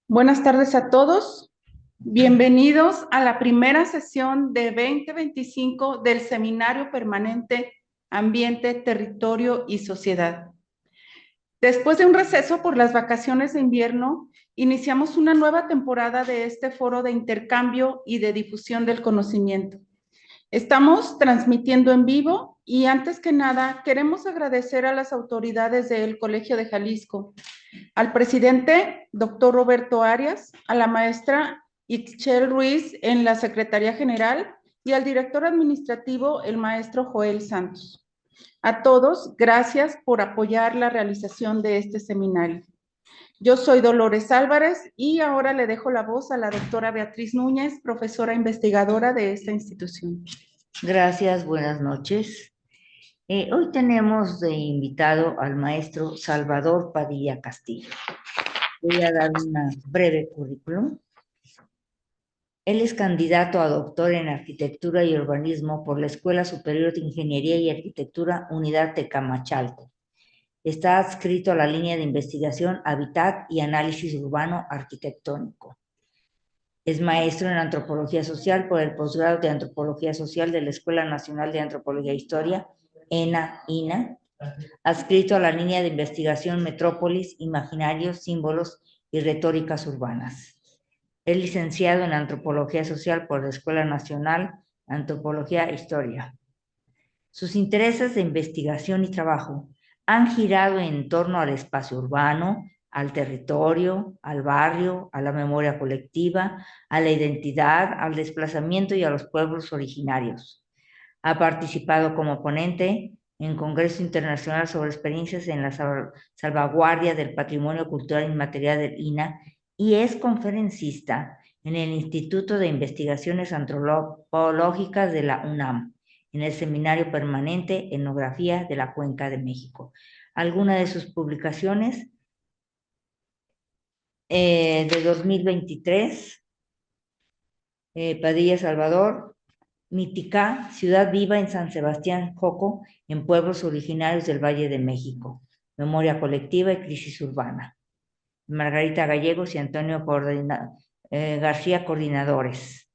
Buenas tardes a todos. Bienvenidos a la primera sesión de 2025 del Seminario Permanente Ambiente, Territorio y Sociedad. Después de un receso por las vacaciones de invierno, iniciamos una nueva temporada de este foro de intercambio y de difusión del conocimiento. Estamos transmitiendo en vivo y antes que nada queremos agradecer a las autoridades del Colegio de Jalisco, al presidente, doctor Roberto Arias, a la maestra Itchel Ruiz en la Secretaría General y al director administrativo, el maestro Joel Santos. A todos, gracias por apoyar la realización de este seminario. Yo soy Dolores Álvarez y ahora le dejo la voz a la doctora Beatriz Núñez, profesora investigadora de esta institución. Gracias, buenas noches. Hoy tenemos de invitado al maestro Salvador Padilla Castillo. Voy a dar una breve currículum. Él es candidato a doctor en Arquitectura y Urbanismo por la Escuela Superior de Ingeniería y Arquitectura Unidad Tecamachalco. Está adscrito a la línea de investigación Hábitat y Análisis Urbano Arquitectónico. Es maestro en Antropología Social por el posgrado de Antropología Social de la Escuela Nacional de Antropología e Historia, ENA-INA, adscrito a la línea de investigación Metrópolis, Imaginarios, Símbolos y Retóricas Urbanas. Es licenciado en Antropología Social por la Escuela Nacional de Antropología e Historia. Sus intereses de investigación y trabajo han girado en torno al espacio urbano, al territorio, al barrio, a la memoria colectiva, a la identidad, al desplazamiento y a los pueblos originarios. Ha participado como ponente en Congreso Internacional sobre Experiencias en la Salvaguardia del Patrimonio Cultural Inmaterial del INA y es conferencista en el Instituto de Investigaciones Antropológicas de la UNAM, en el Seminario Permanente Etnografía de la Cuenca de México. Algunas de sus publicaciones de 2023, Padilla Salvador, Miticá, Ciudad Viva en San Sebastián Joco, en pueblos originarios del Valle de México, Memoria Colectiva y Crisis Urbana. Margarita Gallegos y Antonio García, coordinadores.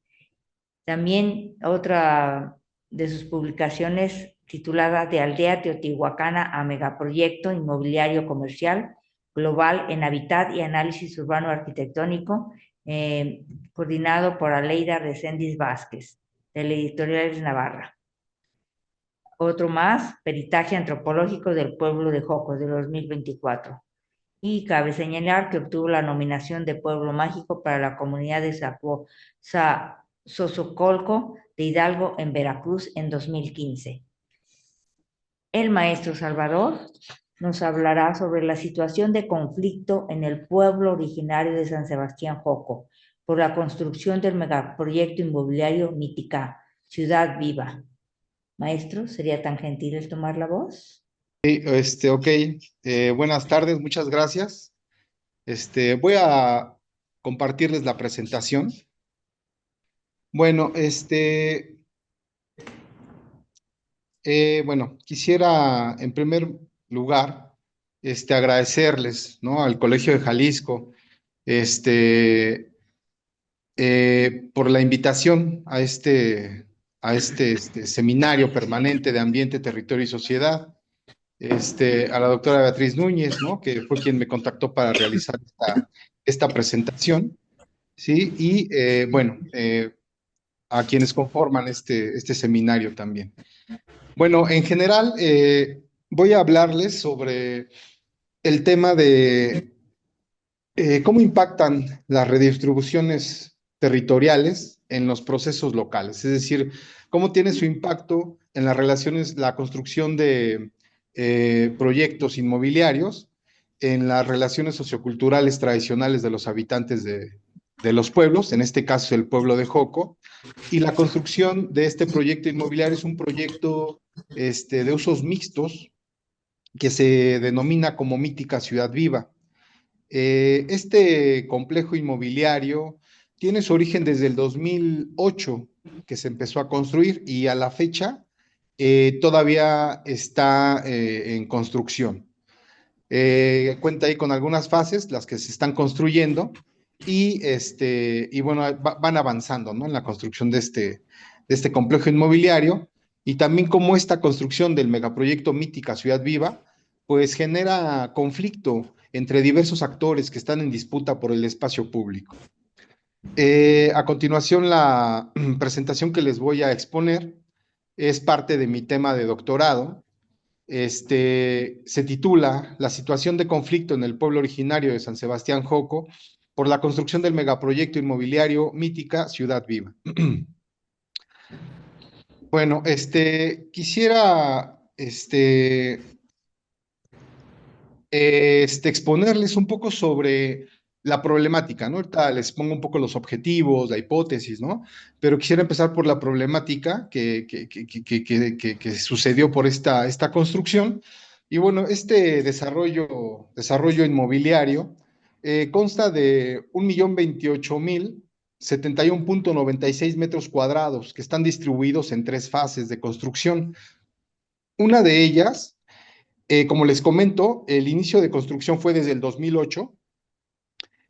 También otra de sus publicaciones titulada De Aldea Teotihuacana a Megaproyecto Inmobiliario Comercial Global en Hábitat y Análisis Urbano Arquitectónico, coordinado por Aleida Reséndiz Vázquez, de la Editorial Navarra. Otro más, Peritaje Antropológico del Pueblo de Joco, de 2024. Y cabe señalar que obtuvo la nominación de Pueblo Mágico para la comunidad de Sosocolco de Hidalgo en Veracruz en 2015. El maestro Salvador nos hablará sobre la situación de conflicto en el pueblo originario de San Sebastián Joco por la construcción del megaproyecto inmobiliario Miticá, Ciudad Viva. Maestro, ¿sería tan gentil el tomar la voz? Ok, buenas tardes, muchas gracias. Voy a compartirles la presentación. Bueno, quisiera en primer lugar, agradecerles, ¿no? Al Colegio de Jalisco, por la invitación a este seminario permanente de Ambiente, Territorio y Sociedad. A la doctora Beatriz Núñez, ¿no? Que fue quien me contactó para realizar esta presentación, ¿sí? Y a quienes conforman este seminario también. Bueno, en general, voy a hablarles sobre el tema de cómo impactan las redistribuciones territoriales en los procesos locales, es decir, cómo tiene su impacto en las relaciones, la construcción de proyectos inmobiliarios, en las relaciones socioculturales tradicionales de los habitantes de los pueblos, en este caso el pueblo de Joco, y la construcción de este proyecto inmobiliario es un proyecto de usos mixtos que se denomina como Mítica Ciudad Viva. Este complejo inmobiliario tiene su origen desde el 2008, que se empezó a construir, y a la fecha todavía está en construcción. Cuenta ahí con algunas fases, las que se están construyendo, y bueno, van avanzando, ¿no? En la construcción de este complejo inmobiliario, y también como esta construcción del megaproyecto Mítica Ciudad Viva, pues genera conflicto entre diversos actores que están en disputa por el espacio público. A continuación, la presentación que les voy a exponer es parte de mi tema de doctorado. Se titula La situación de conflicto en el pueblo originario de San Sebastián Joco por la construcción del megaproyecto inmobiliario Mítica Ciudad Viva. Bueno, quisiera exponerles un poco sobre la problemática, ¿no? Ahorita les pongo un poco los objetivos, la hipótesis, ¿no? Pero quisiera empezar por la problemática que sucedió por esta construcción. Y bueno, este desarrollo inmobiliario consta de 1.028.071.96 metros cuadrados que están distribuidos en 3 fases de construcción. Una de ellas, como les comento, el inicio de construcción fue desde el 2008,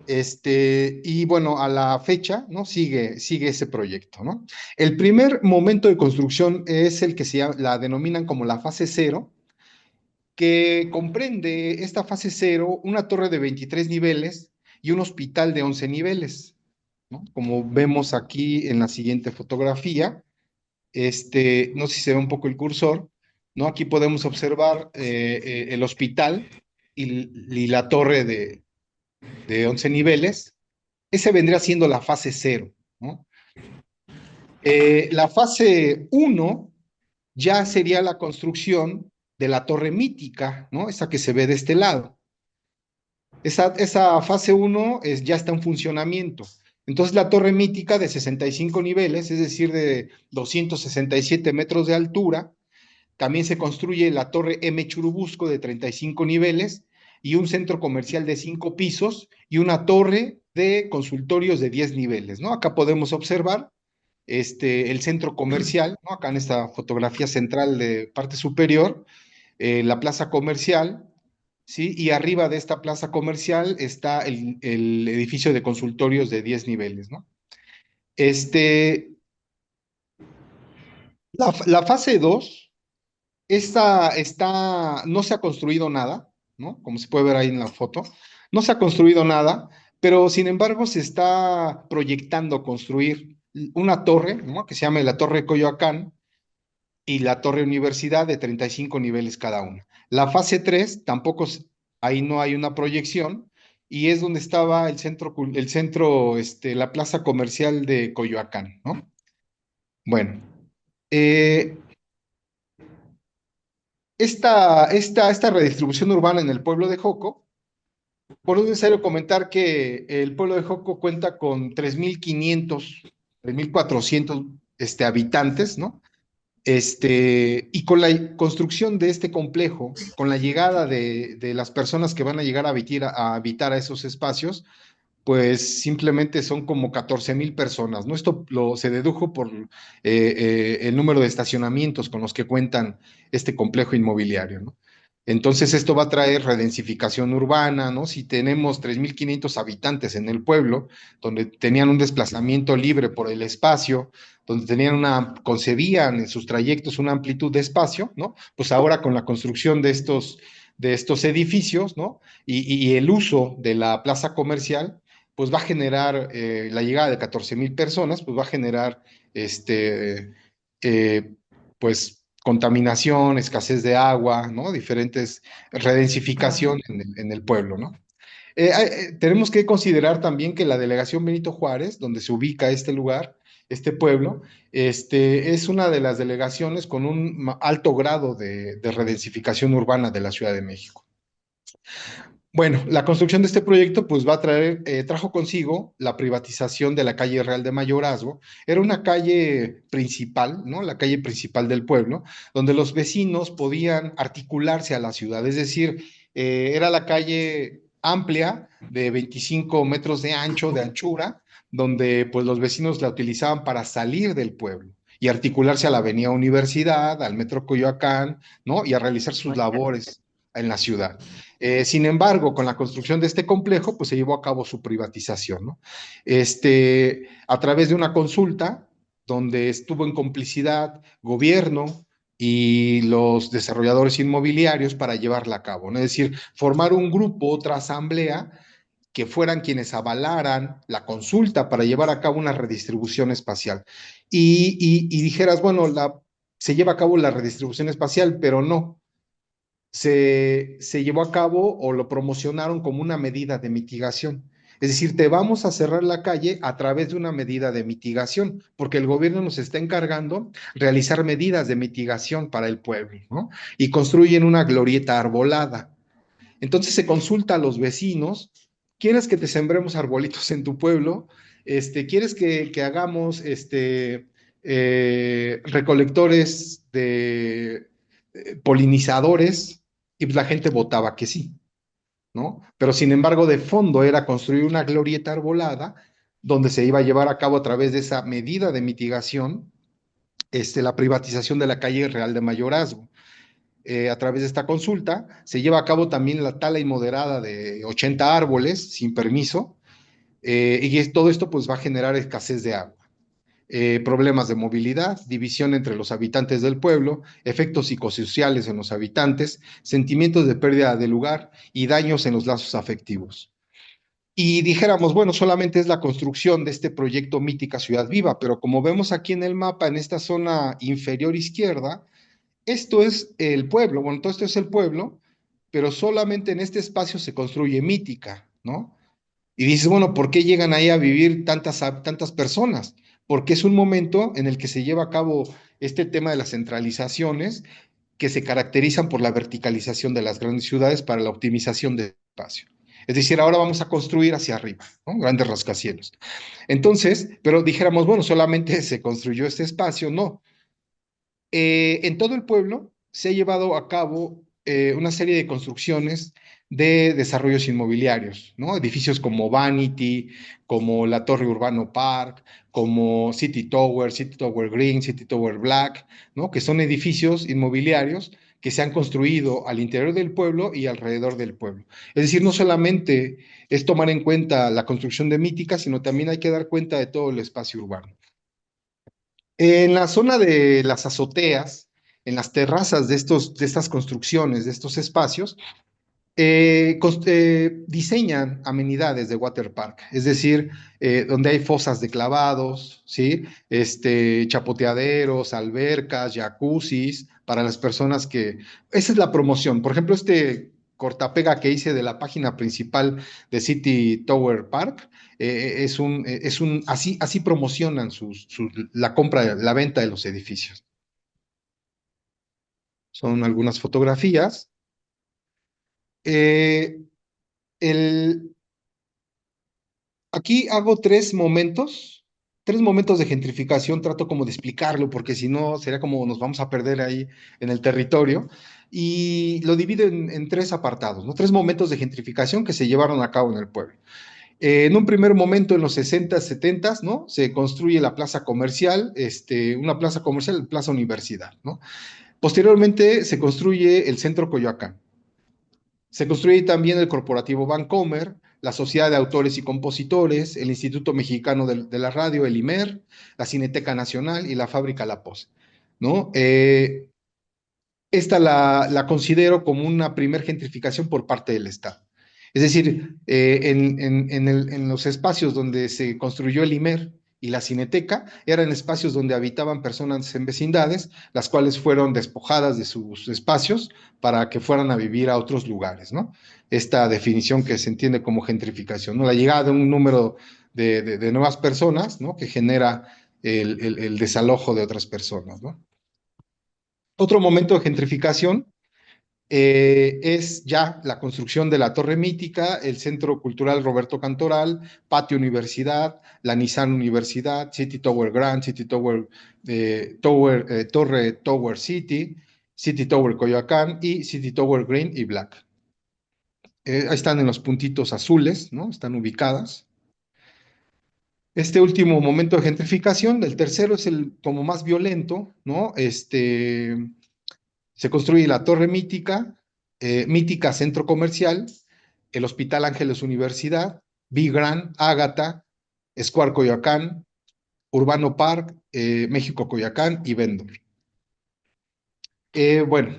y bueno, a la fecha, ¿no? Sigue ese proyecto, ¿no? El primer momento de construcción es el que la denominan como la fase cero, que comprende esta fase cero una torre de 23 niveles y un hospital de 11 niveles, ¿no? Como vemos aquí en la siguiente fotografía, no sé si se ve un poco el cursor, ¿no? Aquí podemos observar el hospital y la torre de 11 niveles. Ese vendría siendo la fase cero, ¿no? La fase uno ya sería la construcción de la torre mítica, ¿no? Esa que se ve de este lado. Esa fase 1 ya está en funcionamiento. Entonces la torre mítica de 65 niveles, es decir, de 267 metros de altura, también se construye la torre M Churubusco de 35 niveles y un centro comercial de 5 pisos y una torre de consultorios de 10 niveles, ¿no? Acá podemos observar el centro comercial, ¿no? Acá en esta fotografía central de parte superior, la plaza comercial, ¿sí? Y arriba de esta plaza comercial está el edificio de consultorios de 10 niveles, ¿no? La fase 2, no se ha construido nada, ¿no? Como se puede ver ahí en la foto, no se ha construido nada, pero sin embargo se está proyectando construir una torre, ¿no? Que se llama la Torre Coyoacán, y la Torre Universidad de 35 niveles cada una. La fase 3 tampoco, ahí no hay una proyección, y es donde estaba la plaza comercial de Coyoacán, ¿no? Bueno, eh, esta redistribución urbana en el pueblo de Joco, por eso es necesario comentar que el pueblo de Joco cuenta con 3.400 habitantes, ¿no? Y con la construcción de este complejo, con la llegada de las personas que van a llegar a habitar a esos espacios, pues simplemente son como 14,000 personas, ¿no? Esto se dedujo por el número de estacionamientos con los que cuentan este complejo inmobiliario, ¿no? Entonces esto va a traer redensificación urbana, ¿no? Si tenemos 3.500 habitantes en el pueblo, donde tenían un desplazamiento libre por el espacio, donde concebían en sus trayectos una amplitud de espacio, ¿no? Pues ahora con la construcción de estos edificios, ¿no? Y el uso de la plaza comercial, pues va a generar la llegada de 14,000 personas, pues va a generar eh, pues contaminación, escasez de agua, ¿no? Diferentes redensificación en el pueblo, ¿no? Tenemos que considerar también que la delegación Benito Juárez, donde se ubica este lugar, este pueblo, es una de las delegaciones con un alto grado de redensificación urbana de la Ciudad de México. Bueno, la construcción de este proyecto pues trajo consigo la privatización de la calle Real de Mayorazgo. Era una calle principal, ¿no? La calle principal del pueblo, donde los vecinos podían articularse a la ciudad. Es decir, era la calle amplia de 25 metros de ancho, de anchura, donde pues los vecinos la utilizaban para salir del pueblo y articularse a la Avenida Universidad, al Metro Coyoacán, ¿no? Y a realizar sus labores en la ciudad. Sin embargo, con la construcción de este complejo, pues se llevó a cabo su privatización, ¿no? A través de una consulta donde estuvo en complicidad gobierno y los desarrolladores inmobiliarios para llevarla a cabo, ¿no? Es decir, formar un grupo, otra asamblea, que fueran quienes avalaran la consulta para llevar a cabo una redistribución espacial. Y dijeras, bueno, se lleva a cabo la redistribución espacial, pero no. Se llevó a cabo o lo promocionaron como una medida de mitigación. Es decir, te vamos a cerrar la calle a través de una medida de mitigación, porque el gobierno nos está encargando realizar medidas de mitigación para el pueblo, ¿no? Y construyen una glorieta arbolada. Entonces se consulta a los vecinos: ¿quieres que te sembremos arbolitos en tu pueblo? ¿Quieres que hagamos recolectores de polinizadores? Y pues la gente votaba que sí, ¿no? Pero sin embargo, de fondo era construir una glorieta arbolada donde se iba a llevar a cabo, a través de esa medida de mitigación, la privatización de la calle Real de Mayorazgo. A través de esta consulta se lleva a cabo también la tala inmoderada de 80 árboles sin permiso, y todo esto pues va a generar escasez de agua, problemas de movilidad, división entre los habitantes del pueblo, efectos psicosociales en los habitantes, sentimientos de pérdida de lugar y daños en los lazos afectivos. Y dijéramos, bueno, solamente es la construcción de este proyecto Mítica Ciudad Viva, pero como vemos aquí en el mapa, en esta zona inferior izquierda, esto es el pueblo. Bueno, todo esto es el pueblo, pero solamente en este espacio se construye Mítica, ¿no? Y dices, bueno, ¿por qué llegan ahí a vivir tantas personas? Porque es un momento en el que se lleva a cabo este tema de las centralizaciones, que se caracterizan por la verticalización de las grandes ciudades para la optimización del espacio. Es decir, ahora vamos a construir hacia arriba, ¿no? Grandes rascacielos. Entonces, pero dijéramos, bueno, solamente se construyó este espacio. No. En todo el pueblo se ha llevado a cabo una serie de construcciones de desarrollos inmobiliarios, ¿no? Edificios como Vanity, como la Torre Urbano Park, como City Tower Green, City Tower Black, ¿no? Que son edificios inmobiliarios que se han construido al interior del pueblo y alrededor del pueblo. Es decir, no solamente es tomar en cuenta la construcción de Mítica, sino también hay que dar cuenta de todo el espacio urbano. En la zona de las azoteas, en las terrazas de estas construcciones, de estos espacios, diseñan amenidades de water park, es decir, donde hay fosas de clavados, ¿sí? Chapoteaderos, albercas, jacuzzis, para las personas que... Esa es la promoción. Por ejemplo, cortapega que hice de la página principal de City Tower Park, así promocionan la compra, la venta de los edificios. Son algunas fotografías. Eh, el, Aquí hago tres momentos de gentrificación, trato como de explicarlo, porque si no sería como nos vamos a perder ahí en el territorio, y lo divido en tres apartados, ¿no? Tres momentos de gentrificación que se llevaron a cabo en el pueblo. En un primer momento, en los 60s, 70s, ¿no? Se construye la plaza comercial, una plaza comercial, Plaza Universidad, ¿no? Posteriormente se construye el Centro Coyoacán. Se construye también el Corporativo Vancomer, la Sociedad de Autores y Compositores, el Instituto Mexicano de la Radio, el IMER, la Cineteca Nacional y la Fábrica La Pose, ¿no? Esta la considero como una primer gentrificación por parte del Estado. Es decir, en los espacios donde se construyó el IMER y la Cineteca, eran espacios donde habitaban personas en vecindades, las cuales fueron despojadas de sus espacios para que fueran a vivir a otros lugares, ¿no? Esta definición que se entiende como gentrificación, ¿no? La llegada de un número de nuevas personas, ¿no? Que genera el desalojo de otras personas, ¿no? Otro momento de gentrificación es ya la construcción de la Torre Mítica, el Centro Cultural Roberto Cantoral, Patio Universidad, la Nissan Universidad, City Tower Grand, City Tower, Torre Tower City, City Tower Coyoacán y City Tower Green y Black. Ahí están en los puntitos azules, ¿no? Están ubicadas. Este último momento de gentrificación, el tercero es el como más violento, ¿no? Se construye la Torre Mítica, Mítica Centro Comercial, el Hospital Ángeles Universidad, Vigran, Ágata, Square Coyoacán, Urbano Park, México Coyoacán y Vendor. Bueno,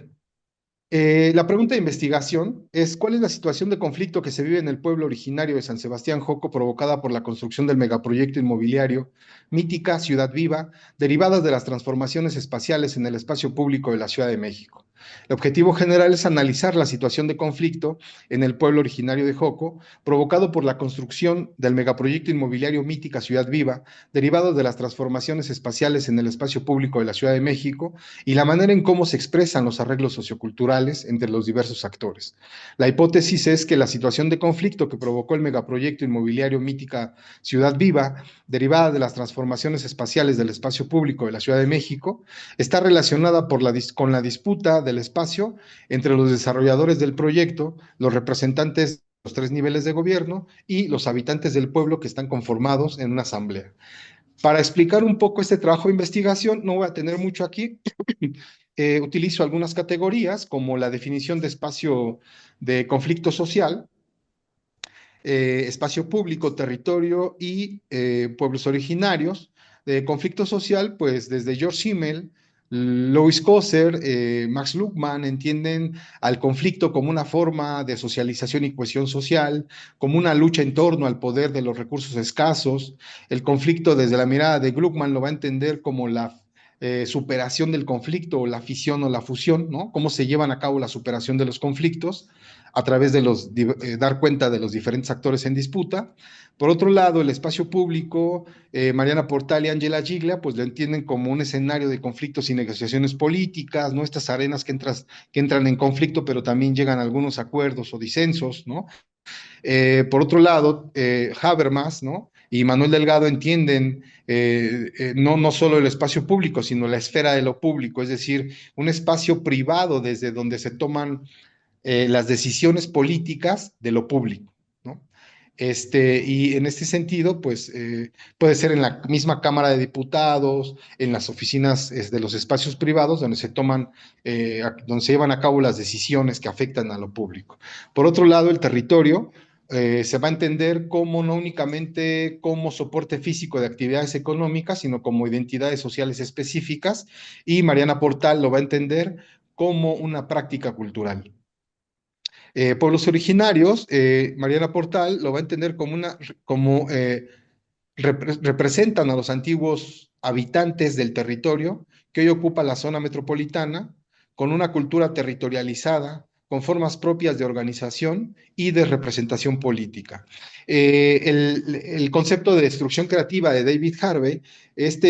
la pregunta de investigación es: ¿cuál es la situación de conflicto que se vive en el pueblo originario de San Sebastián Joco provocada por la construcción del megaproyecto inmobiliario Mítica Ciudad Viva, derivadas de las transformaciones espaciales en el espacio público de la Ciudad de México? El objetivo general es analizar la situación de conflicto en el pueblo originario de Joco, provocado por la construcción del megaproyecto inmobiliario Mítica Ciudad Viva, derivado de las transformaciones espaciales en el espacio público de la Ciudad de México, y la manera en cómo se expresan los arreglos socioculturales entre los diversos actores. La hipótesis es que la situación de conflicto que provocó el megaproyecto inmobiliario Mítica Ciudad Viva, derivada de las transformaciones espaciales del espacio público de la Ciudad de México, está relacionada con la disputa del espacio entre los desarrolladores del proyecto, los representantes de los 3 niveles de gobierno y los habitantes del pueblo que están conformados en una asamblea. Para explicar un poco este trabajo de investigación, no voy a tener mucho aquí. Utilizo algunas categorías como la definición de espacio de conflicto social, espacio público, territorio y pueblos originarios. De conflicto social, pues desde George Simmel, Louis Kosser, Max Luckmann entienden al conflicto como una forma de socialización y cohesión social, como una lucha en torno al poder de los recursos escasos. El conflicto desde la mirada de Gluckman lo va a entender como la superación del conflicto, o la fisión o la fusión, ¿no? Cómo se llevan a cabo la superación de los conflictos a través de dar cuenta de los diferentes actores en disputa. Por otro lado, el espacio público, Mariana Portal y Angela Giglia, pues lo entienden como un escenario de conflictos y negociaciones políticas, ¿no? Estas arenas que entran en conflicto, pero también llegan a algunos acuerdos o disensos, ¿no? Por otro lado, Habermas, ¿no? Y Manuel Delgado entienden no solo el espacio público, sino la esfera de lo público, es decir, un espacio privado desde donde se toman las decisiones políticas de lo público, ¿no? Y en este sentido, pues puede ser en la misma Cámara de Diputados, en las oficinas de los espacios privados donde donde se llevan a cabo las decisiones que afectan a lo público. Por otro lado, el territorio se va a entender como no únicamente como soporte físico de actividades económicas, sino como identidades sociales específicas, y Mariana Portal lo va a entender como una práctica cultural. Pueblos originarios, Mariana Portal lo va a entender como representan a los antiguos habitantes del territorio que hoy ocupa la zona metropolitana, con una cultura territorializada, con formas propias de organización y de representación política. El concepto de destrucción creativa de David Harvey,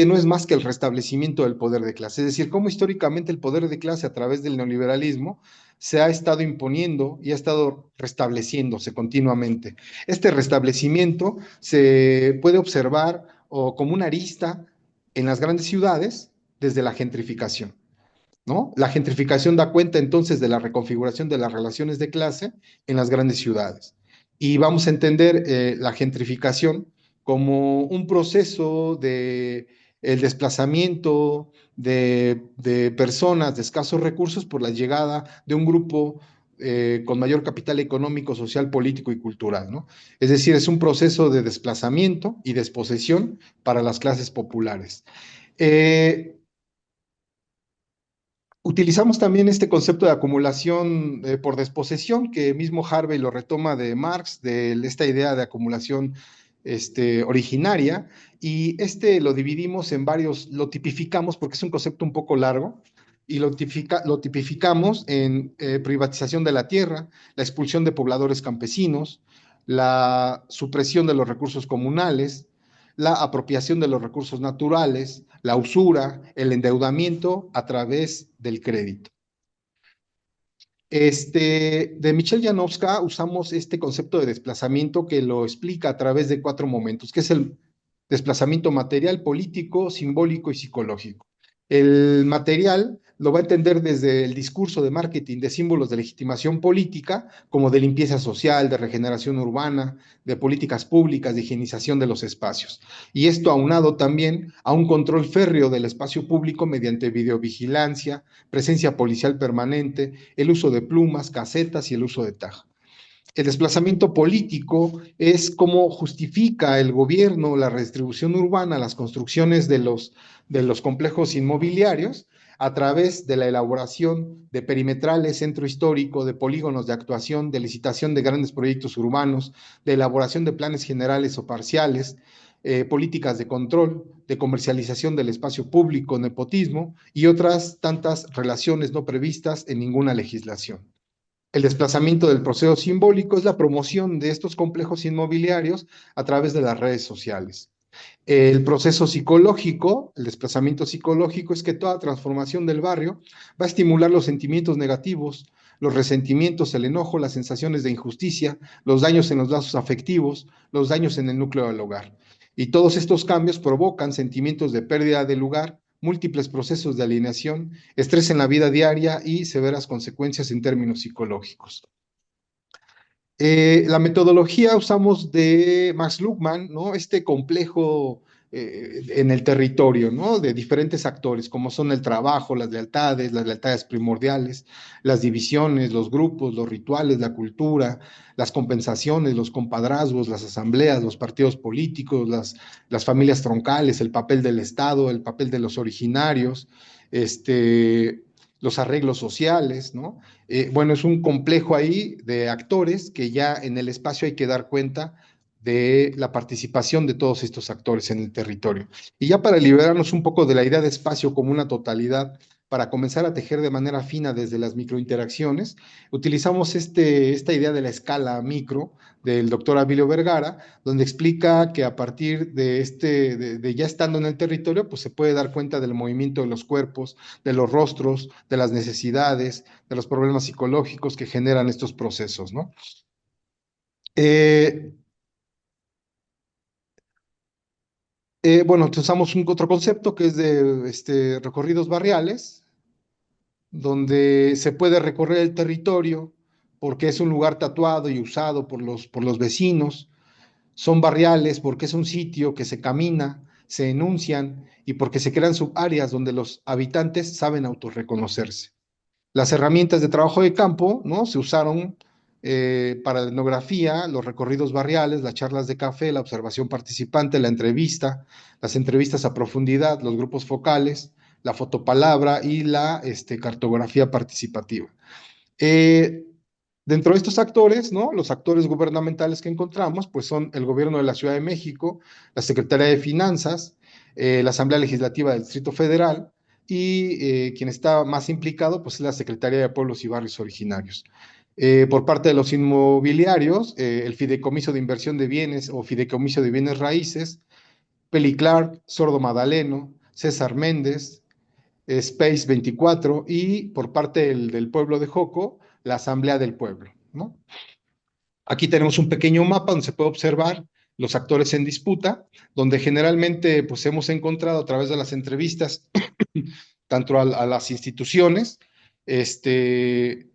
no es más que el restablecimiento del poder de clase, es decir, cómo históricamente el poder de clase a través del neoliberalismo se ha estado imponiendo y ha estado restableciéndose continuamente. Este restablecimiento se puede observar como una arista en las grandes ciudades desde la gentrificación, ¿no? La gentrificación da cuenta entonces de la reconfiguración de las relaciones de clase en las grandes ciudades. Y vamos a entender la gentrificación como un proceso de el desplazamiento de personas de escasos recursos por la llegada de un grupo con mayor capital económico, social, político y cultural, ¿no? Es decir, es un proceso de desplazamiento y desposesión para las clases populares. Utilizamos también este concepto de acumulación por desposesión, que mismo Harvey lo retoma de Marx, de esta idea de acumulación originaria, y lo dividimos en varios, lo tipificamos porque es un concepto un poco largo, y lo tipificamos en privatización de la tierra, la expulsión de pobladores campesinos, la supresión de los recursos comunales, la apropiación de los recursos naturales, la usura, el endeudamiento a través del crédito. De Michel Janowska usamos este concepto de desplazamiento que lo explica a través de 4 momentos, que es el desplazamiento material, político, simbólico y psicológico. El material lo va a entender desde el discurso de marketing de símbolos de legitimación política, como de limpieza social, de regeneración urbana, de políticas públicas, de higienización de los espacios. Y esto aunado también a un control férreo del espacio público mediante videovigilancia, presencia policial permanente, el uso de plumas, casetas y el uso de TAG. El desplazamiento político es cómo justifica el gobierno la redistribución urbana, las construcciones de los complejos inmobiliarios a través de la elaboración de perimetrales, centro histórico, de polígonos de actuación, de licitación de grandes proyectos urbanos, de elaboración de planes generales o parciales, políticas de control, de comercialización del espacio público, nepotismo y otras tantas relaciones no previstas en ninguna legislación. El desplazamiento del proceso simbólico es la promoción de estos complejos inmobiliarios a través de las redes sociales. El proceso psicológico, el desplazamiento psicológico, es que toda transformación del barrio va a estimular los sentimientos negativos, los resentimientos, el enojo, las sensaciones de injusticia, los daños en los lazos afectivos, los daños en el núcleo del hogar. Y todos estos cambios provocan sentimientos de pérdida de lugar, múltiples procesos de alienación, estrés en la vida diaria y severas consecuencias en términos psicológicos. La metodología usamos de Max Luckmann, ¿no? Este complejo en el territorio, ¿no? De diferentes actores, como son el trabajo, las lealtades primordiales, las divisiones, los grupos, los rituales, la cultura, las compensaciones, los compadrazgos, las asambleas, los partidos políticos, las familias troncales, el papel del Estado, el papel de los originarios, los arreglos sociales, ¿no? Bueno, es un complejo ahí de actores que ya en el espacio hay que dar cuenta de la participación de todos estos actores en el territorio. Y ya para liberarnos un poco de la idea de espacio como una totalidad, para comenzar a tejer de manera fina desde las microinteracciones, utilizamos esta idea de la escala micro del doctor Abilio Vergara, donde explica que a partir de ya estando en el territorio, pues se puede dar cuenta del movimiento de los cuerpos, de los rostros, de las necesidades, de los problemas psicológicos que generan estos procesos, ¿no? Bueno, usamos otro concepto que es de recorridos barriales, donde se puede recorrer el territorio porque es un lugar tatuado y usado por los vecinos. Son barriales porque es un sitio que se camina, se enuncian y porque se crean subáreas donde los habitantes saben autorreconocerse. Las herramientas de trabajo de campo, ¿no? Se usaron para la etnografía, los recorridos barriales, las charlas de café, la observación participante, la entrevista, las entrevistas a profundidad, los grupos focales, la fotopalabra y la cartografía participativa. Eh, Dentro de estos actores, ¿no? Los actores gubernamentales que encontramos, pues son el gobierno de la Ciudad de México, la Secretaría de Finanzas, la Asamblea Legislativa del Distrito Federal y quien está más implicado, pues es la Secretaría de Pueblos y Barrios Originarios. Por parte de los inmobiliarios, el Fideicomiso de Inversión de Bienes o Fideicomiso de Bienes Raíces, Peli Clark, Sordo Madaleno, César Méndez, Space 24 y por parte del pueblo de Joco, la Asamblea del Pueblo, ¿no? Aquí tenemos un pequeño mapa donde se puede observar los actores en disputa, donde generalmente pues hemos encontrado a través de las entrevistas, tanto a las instituciones, que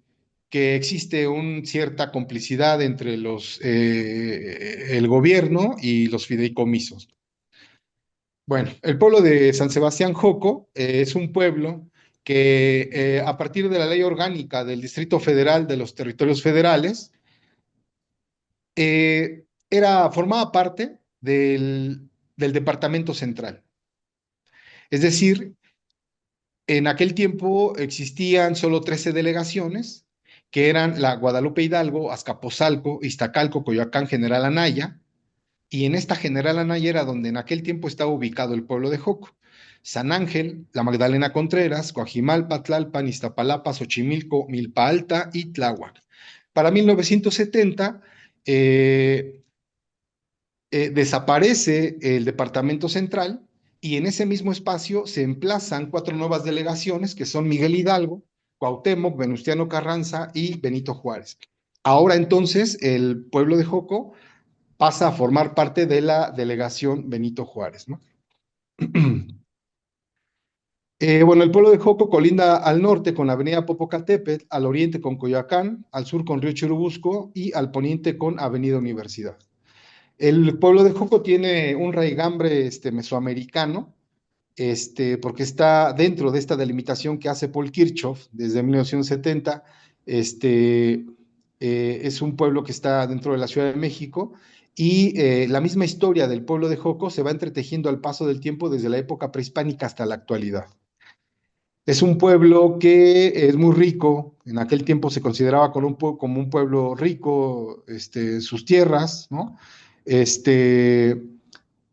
existe una cierta complicidad entre el gobierno y los fideicomisos. Bueno, el pueblo de San Sebastián Joco es un pueblo que a partir de la ley orgánica del Distrito Federal de los Territorios Federales, formaba parte del Departamento Central. Es decir, en aquel tiempo existían solo 13 delegaciones, que eran la Guadalupe Hidalgo, Azcapotzalco, Iztacalco, Coyoacán, General Anaya, y en esta General Anaya era donde en aquel tiempo estaba ubicado el pueblo de Joco. San Ángel, La Magdalena Contreras, Coajimalpa, Tlalpan, Iztapalapa, Xochimilco, Milpa Alta y Tláhuac. Para 1970 desaparece el Departamento Central y en ese mismo espacio se emplazan 4 nuevas delegaciones que son Miguel Hidalgo, Cuauhtémoc, Venustiano Carranza y Benito Juárez. Ahora entonces el pueblo de Joco pasa a formar parte de la delegación Benito Juárez, ¿no? Bueno, el pueblo de Joco colinda al norte con la avenida Popocatépetl, al oriente con Coyoacán, al sur con Río Churubusco y al poniente con avenida Universidad. El pueblo de Joco tiene un raigambre mesoamericano, porque está dentro de esta delimitación que hace Paul Kirchhoff desde 1970. Es un pueblo que está dentro de la Ciudad de México y la misma historia del pueblo de Joco se va entretejiendo al paso del tiempo desde la época prehispánica hasta la actualidad. Es un pueblo que es muy rico, en aquel tiempo se consideraba como un pueblo rico, sus tierras, ¿no? Este,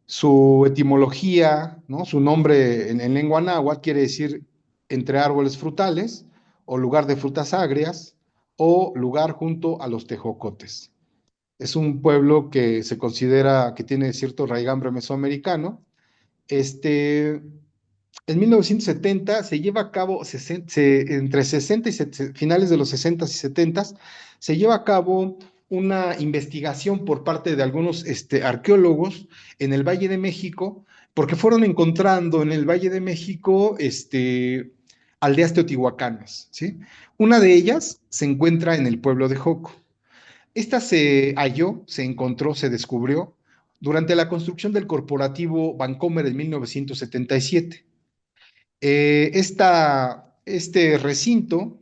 su etimología, ¿no? Su nombre en lengua náhuatl quiere decir entre árboles frutales, o lugar de frutas agrias, o lugar junto a los tejocotes. Es un pueblo que se considera que tiene cierto raigambre mesoamericano. En 1970 se lleva a cabo, entre 60 y finales de los 60 y 70, se lleva a cabo una investigación por parte de algunos arqueólogos en el Valle de México, porque fueron encontrando en el Valle de México aldeas teotihuacanas, ¿sí? Una de ellas se encuentra en el pueblo de Joco. Esta se halló, se encontró, se descubrió durante la construcción del corporativo Vancomer en 1977. Este recinto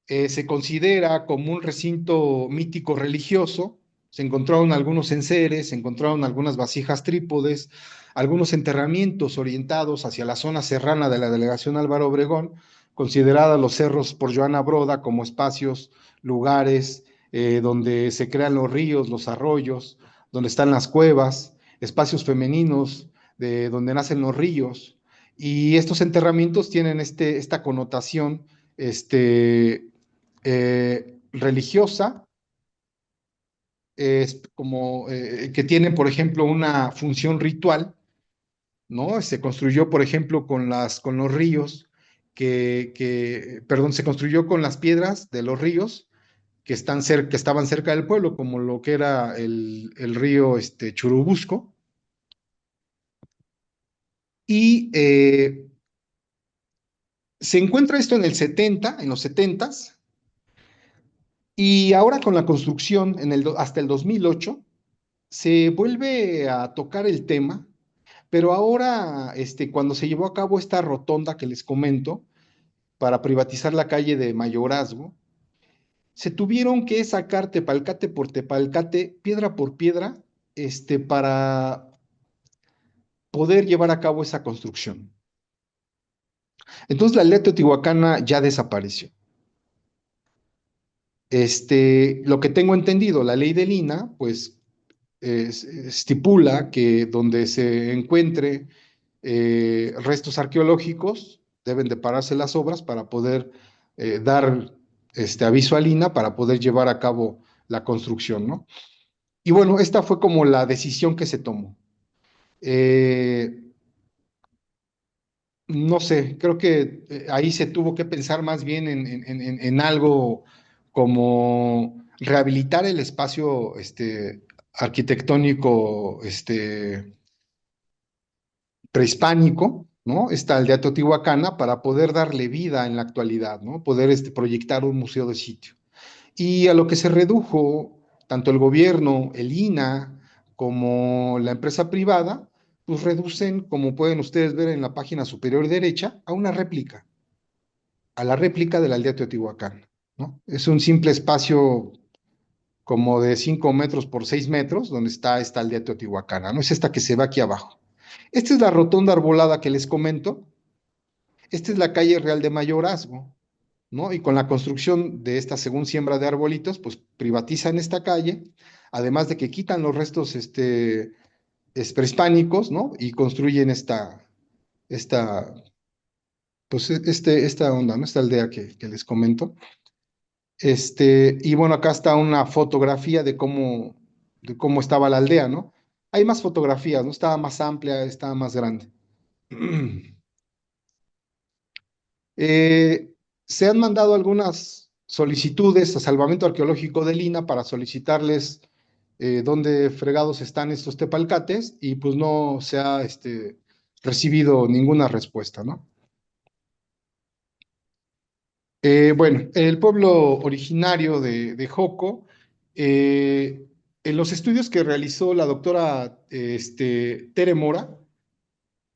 se considera como un recinto mítico religioso. Se encontraron algunos enseres, se encontraron algunas vasijas trípodes, algunos enterramientos orientados hacia la zona serrana de la delegación Álvaro Obregón, considerada los cerros por Joana Broda como espacios, lugares donde se crean los ríos, los arroyos, donde están las cuevas, espacios femeninos de donde nacen los ríos. Y estos enterramientos tienen esta connotación religiosa, como que tienen, por ejemplo, una función ritual, ¿no? Se construyó, por ejemplo, con los ríos, perdón, se construyó con las piedras de los ríos que estaban cerca del pueblo, como lo que era el río Churubusco. Y se encuentra esto en los 70s, y ahora con la construcción hasta el 2008, se vuelve a tocar el tema, pero ahora, cuando se llevó a cabo esta rotonda que les comento, para privatizar la calle de Mayorazgo, se tuvieron que sacar tepalcate por tepalcate, piedra por piedra, para poder llevar a cabo esa construcción. Entonces la aldea teotihuacana ya desapareció. Lo que tengo entendido, la ley del INAH, pues estipula que donde se encuentre restos arqueológicos deben de pararse las obras para poder dar aviso al INAH para poder llevar a cabo la construcción, ¿no? Y bueno, esta fue como la decisión que se tomó. No sé, creo que ahí se tuvo que pensar más bien en algo como rehabilitar el espacio arquitectónico prehispánico, ¿no? Esta aldea teotihuacana, para poder darle vida en la actualidad, ¿no? Poder proyectar un museo de sitio. Y a lo que se redujo tanto el gobierno, el INAH, como la empresa privada, pues reducen, como pueden ustedes ver en la página superior derecha, a una réplica, a la réplica de la aldea Teotihuacán, ¿no? Es un simple espacio como de 5 metros por 6 metros, donde está esta aldea teotihuacana, ¿no? Es esta que se ve aquí abajo. Esta es la rotonda arbolada que les comento. Esta es la calle Real de Mayorazgo, ¿no? Y con la construcción de esta según siembra de arbolitos, pues privatizan esta calle, además de que quitan los restos prehispánicos, ¿no? Y construyen esta, pues esta onda, ¿no? Esta aldea que les comento. Y bueno, acá está una fotografía de cómo estaba la aldea, ¿no? Hay más fotografías, ¿no? Estaba más amplia, estaba más grande. Se han mandado algunas solicitudes a Salvamento Arqueológico de Lina para solicitarles dónde fregados están estos tepalcates, y pues no se ha recibido ninguna respuesta, ¿no? Bueno, el pueblo originario de Joco, en los estudios que realizó la doctora Tere Mora,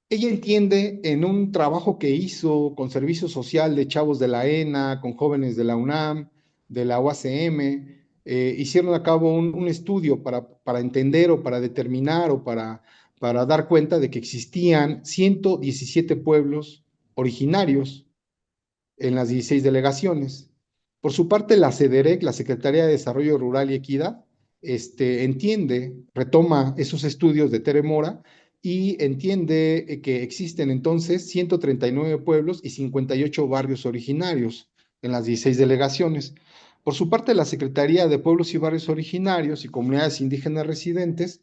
ella entiende en un trabajo que hizo con servicio social de chavos de la ENA, con jóvenes de la UNAM, de la UACM, hicieron a cabo un estudio para entender o para determinar o para dar cuenta de que existían 117 pueblos originarios en las 16 delegaciones. Por su parte, la CEDEREC, la Secretaría de Desarrollo Rural y Equidad, entiende, retoma esos estudios de Tere Mora y entiende que existen entonces 139 pueblos y 58 barrios originarios en las 16 delegaciones. Por su parte, la Secretaría de Pueblos y Barrios Originarios y Comunidades Indígenas Residentes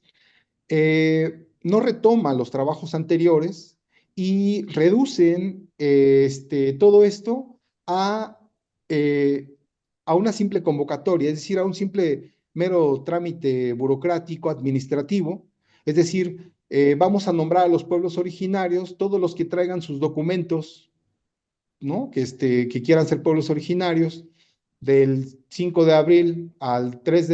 no retoma los trabajos anteriores y reducen todo esto a, eh, a una simple convocatoria, es decir, a un simple mero trámite burocrático, administrativo, es decir, vamos a nombrar a los pueblos originarios, todos los que traigan sus documentos, ¿no? Que quieran ser pueblos originarios, del 5 de abril al 3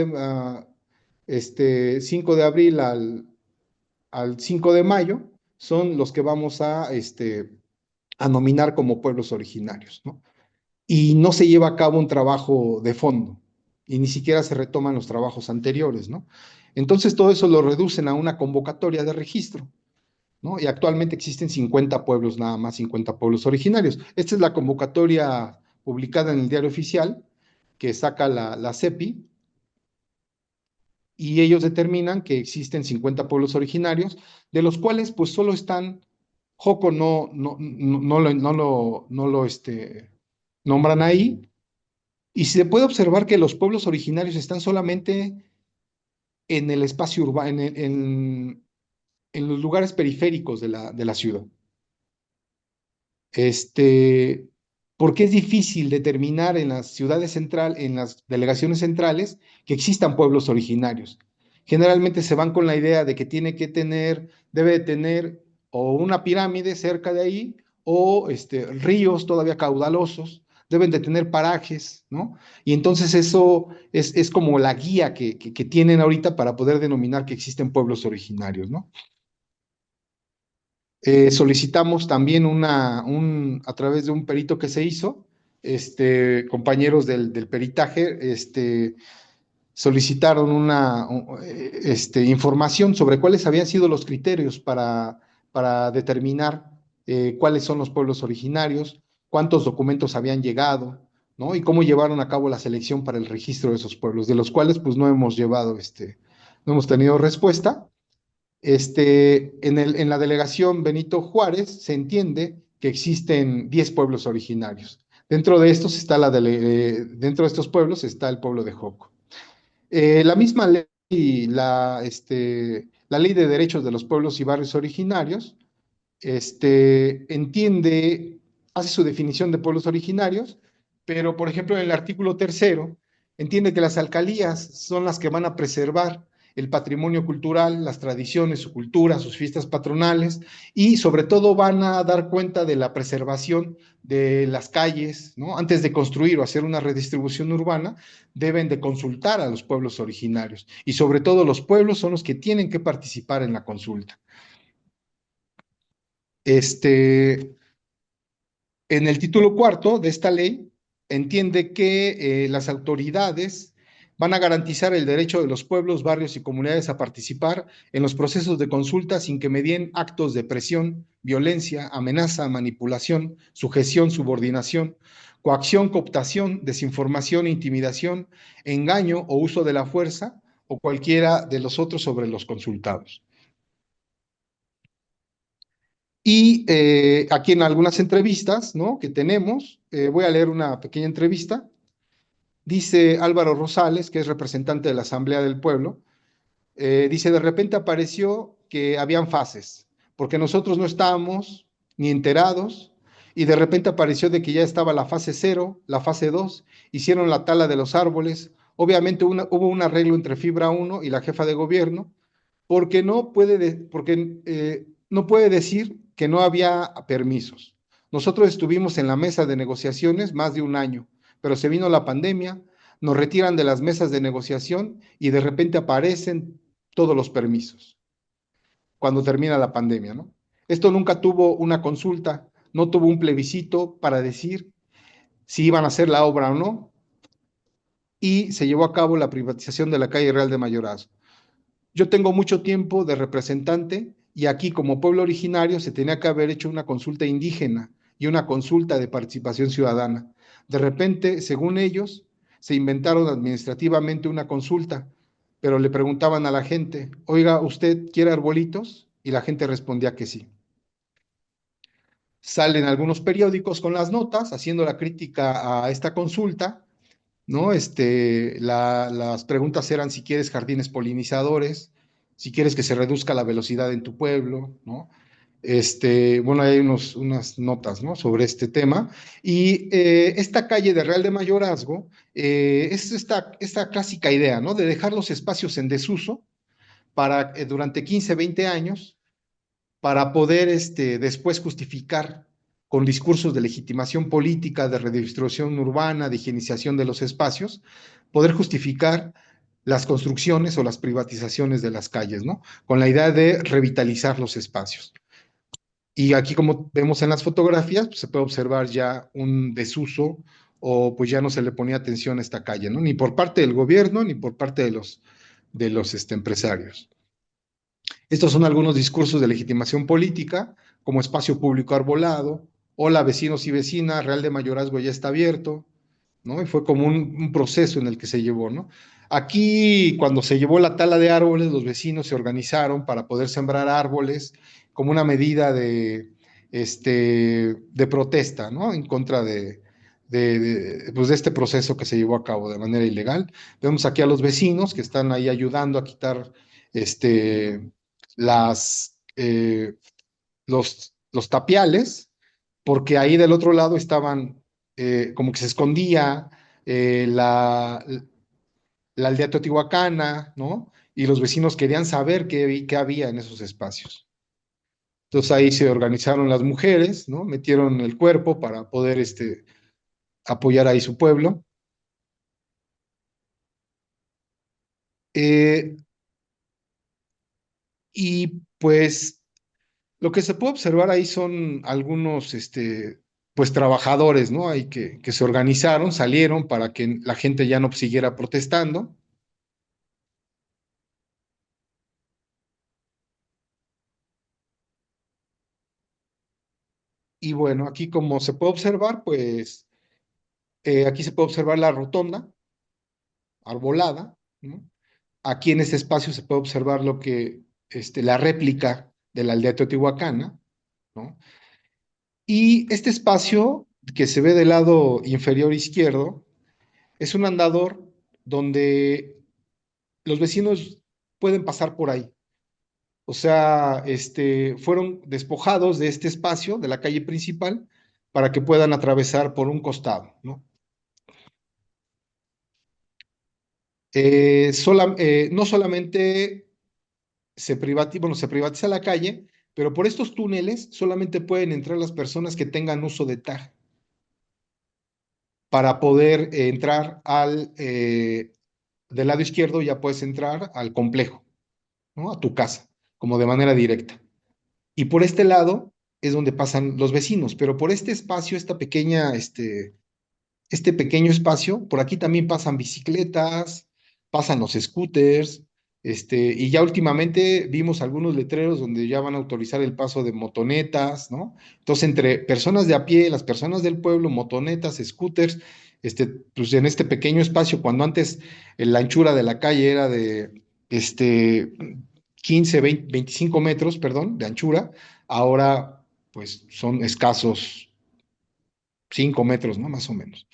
de, 5 de abril al 5 de mayo, son los que vamos a nominar como pueblos originarios, ¿no? Y no se lleva a cabo un trabajo de fondo, y ni siquiera se retoman los trabajos anteriores, ¿no? Entonces todo eso lo reducen a una convocatoria de registro, ¿no? Y actualmente existen 50 pueblos, nada más 50 pueblos originarios. Esta es la convocatoria publicada en el Diario Oficial que saca la CEPI, y ellos determinan que existen 50 pueblos originarios, de los cuales pues solo están, Joco no lo nombran ahí, y se puede observar que los pueblos originarios están solamente en el espacio urbano, en los lugares periféricos de la ciudad. Este, porque es difícil determinar en las ciudades centrales, en las delegaciones centrales, que existan pueblos originarios. Generalmente se van con la idea de que debe de tener o una pirámide cerca de ahí, o ríos todavía caudalosos, deben de tener parajes, ¿no? Y entonces eso es como la guía que tienen ahorita para poder denominar que existen pueblos originarios, ¿no? Solicitamos también a través de un perito que se hizo, compañeros del peritaje, solicitaron información sobre cuáles habían sido los criterios para determinar cuáles son los pueblos originarios, cuántos documentos habían llegado, ¿no? Y cómo llevaron a cabo la selección para el registro de esos pueblos, de los cuales pues no hemos no hemos tenido respuesta. En la delegación Benito Juárez se entiende que existen 10 pueblos originarios. Dentro de estos pueblos está el pueblo de Joco. La misma ley, la Ley de Derechos de los Pueblos y Barrios Originarios, hace su definición de pueblos originarios, pero por ejemplo en el artículo 3º entiende que las alcaldías son las que van a preservar el patrimonio cultural, las tradiciones, su cultura, sus fiestas patronales, y sobre todo van a dar cuenta de la preservación de las calles, ¿no? Antes de construir o hacer una redistribución urbana, deben de consultar a los pueblos originarios, y sobre todo los pueblos son los que tienen que participar en la consulta. En el título 4º de esta ley, entiende que las autoridades van a garantizar el derecho de los pueblos, barrios y comunidades a participar en los procesos de consulta sin que medien actos de presión, violencia, amenaza, manipulación, sujeción, subordinación, coacción, cooptación, desinformación, intimidación, engaño o uso de la fuerza o cualquiera de los otros sobre los consultados. Y aquí en algunas entrevistas, ¿no?, que tenemos, voy a leer una pequeña entrevista. Dice Álvaro Rosales, que es representante de la Asamblea del Pueblo, dice: de repente apareció que habían fases, porque nosotros no estábamos ni enterados, y de repente apareció de que ya estaba la fase 0, la fase 2, hicieron la tala de los árboles, obviamente hubo un arreglo entre Fibra 1 y la jefa de gobierno, porque no puede decir que no había permisos. Nosotros estuvimos en la mesa de negociaciones más de un año, pero se vino la pandemia, nos retiran de las mesas de negociación y de repente aparecen todos los permisos cuando termina la pandemia, ¿no? Esto nunca tuvo una consulta, no tuvo un plebiscito para decir si iban a hacer la obra o no, y se llevó a cabo la privatización de la calle Real de Mayorazgo. Yo tengo mucho tiempo de representante y aquí como pueblo originario se tenía que haber hecho una consulta indígena y una consulta de participación ciudadana. De repente, según ellos, se inventaron administrativamente una consulta, pero le preguntaban a la gente, oiga, ¿usted quiere arbolitos? Y la gente respondía que sí. Salen algunos periódicos con las notas haciendo la crítica a esta consulta, ¿no? Las preguntas eran si quieres jardines polinizadores, si quieres que se reduzca la velocidad en tu pueblo, ¿no? Bueno, hay unas notas, ¿no? Sobre este tema. Y esta calle de Real de Mayorazgo es esta clásica idea, ¿no? De dejar los espacios en desuso para, durante 15, 20 años, para poder después justificar con discursos de legitimación política, de redistribución urbana, de higienización de los espacios, poder justificar las construcciones o las privatizaciones de las calles, ¿no? Con la idea de revitalizar los espacios. Y aquí, como vemos en las fotografías, pues, se puede observar ya un desuso o pues ya no se le ponía atención a esta calle, ¿no? Ni por parte del gobierno ni por parte de los empresarios. Estos son algunos discursos de legitimación política, como espacio público arbolado, hola vecinos y vecinas, Real de Mayorazgo ya está abierto, ¿no? Y fue como un proceso en el que se llevó, ¿no? Aquí, cuando se llevó la tala de árboles, los vecinos se organizaron para poder sembrar árboles como una medida de protesta, ¿no? En contra pues de este proceso que se llevó a cabo de manera ilegal. Vemos aquí a los vecinos que están ahí ayudando a quitar las, los tapiales, porque ahí del otro lado estaban, como que se escondía la aldea teotihuacana, ¿no? Y los vecinos querían saber qué había en esos espacios. Entonces ahí se organizaron las mujeres, ¿no? Metieron el cuerpo para poder apoyar ahí su pueblo. Eh, y pues lo que se puede observar ahí son algunos, pues trabajadores, ¿no? Ahí que se organizaron, salieron para que la gente ya no siguiera protestando. Y bueno, aquí como se puede observar, pues aquí se puede observar la rotonda arbolada, ¿no? Aquí en este espacio se puede observar la réplica de la aldea teotihuacana, ¿no? Y este espacio que se ve del lado inferior izquierdo es un andador donde los vecinos pueden pasar por ahí. O sea, fueron despojados de este espacio, de la calle principal, para que puedan atravesar por un costado, ¿no? No solamente bueno, se privatiza la calle, pero por estos túneles solamente pueden entrar las personas que tengan uso de TAG para poder entrar del lado izquierdo ya puedes entrar al complejo, ¿no? A tu casa, como de manera directa. Y por este lado es donde pasan los vecinos, pero por este espacio, este pequeño espacio, por aquí también pasan bicicletas, pasan los scooters, y ya últimamente vimos algunos letreros donde ya van a autorizar el paso de motonetas, ¿no? Entonces, entre personas de a pie, las personas del pueblo, motonetas, scooters, pues en este pequeño espacio, cuando antes la anchura de la calle era de, 15, 20, 25 metros, perdón, de anchura, ahora pues son escasos 5 metros, ¿no? Más o menos.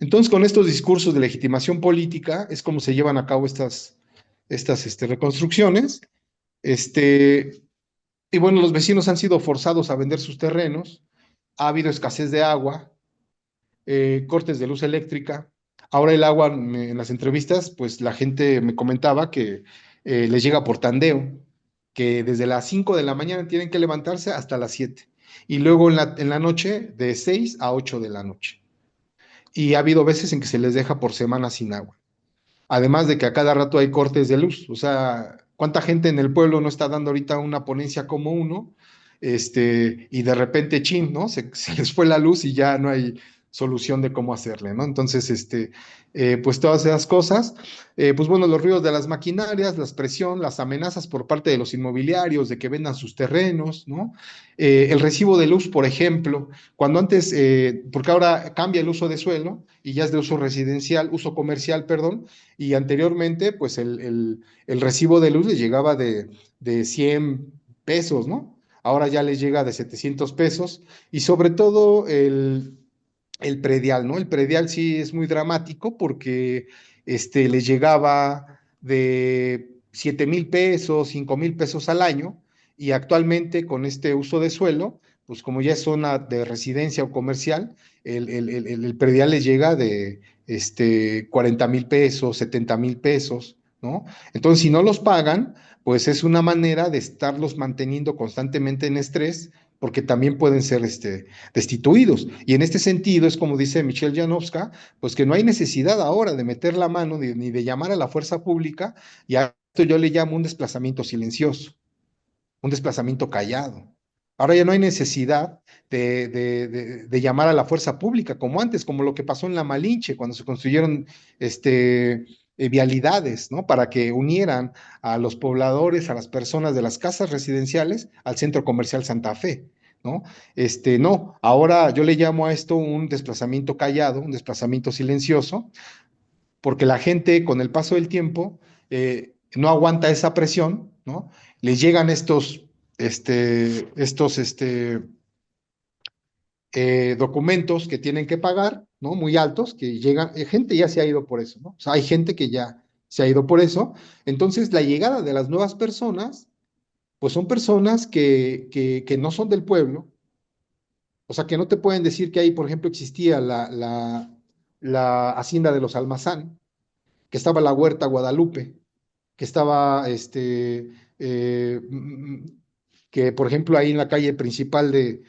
Entonces, con estos discursos de legitimación política es como se llevan a cabo estas reconstrucciones. Este, y bueno, los vecinos han sido forzados a vender sus terrenos, ha habido escasez de agua, cortes de luz eléctrica. Ahora el agua, en las entrevistas, pues la gente me comentaba que les llega por tandeo, que desde las 5 de la mañana tienen que levantarse hasta las 7. Y luego en la noche de 6 a 8 de la noche. Y ha habido veces en que se les deja por semana sin agua. Además de que a cada rato hay cortes de luz. O sea, ¿cuánta gente en el pueblo no está dando ahorita una ponencia como uno? Y de repente, chin, ¿no? Se les fue la luz y ya no hay solución de cómo hacerle, ¿no? Entonces, pues todas esas cosas, pues bueno, los ruidos de las maquinarias, la presión, las amenazas por parte de los inmobiliarios de que vendan sus terrenos, ¿no? El recibo de luz, por ejemplo, cuando antes, porque ahora cambia el uso de suelo y ya es de uso residencial, uso comercial, perdón, y anteriormente, pues el recibo de luz les llegaba de 100 pesos, ¿no? Ahora ya les llega de 700 pesos y sobre todo el predial, ¿no? El predial sí es muy dramático porque les llegaba de 7,000 pesos, 5,000 pesos al año y actualmente con este uso de suelo, pues como ya es zona de residencia o comercial, el predial les llega de 40,000 pesos, 70,000 pesos, ¿no? Entonces, si no los pagan, pues es una manera de estarlos manteniendo constantemente en estrés, porque también pueden ser destituidos. Y en este sentido es como dice Michelle Janowska, pues que no hay necesidad ahora de meter la mano ni de llamar a la fuerza pública, y a esto yo le llamo un desplazamiento silencioso, un desplazamiento callado. Ahora ya no hay necesidad de llamar a la fuerza pública como antes, como lo que pasó en la Malinche, cuando se construyeron vialidades, ¿no? Para que unieran a los pobladores, a las personas de las casas residenciales al centro comercial Santa Fe, ¿no? No, ahora yo le llamo a esto un desplazamiento callado, un desplazamiento silencioso, porque la gente con el paso del tiempo no aguanta esa presión, ¿no? Les llegan estos documentos que tienen que pagar, ¿no? Muy altos, que llegan, gente ya se ha ido por eso, ¿no? O sea, hay gente que ya se ha ido por eso. Entonces, la llegada de las nuevas personas, pues son personas que no son del pueblo, o sea, que no te pueden decir que ahí, por ejemplo, existía la hacienda de los Almazán, que estaba la Huerta Guadalupe, que estaba, que por ejemplo ahí en la calle principal de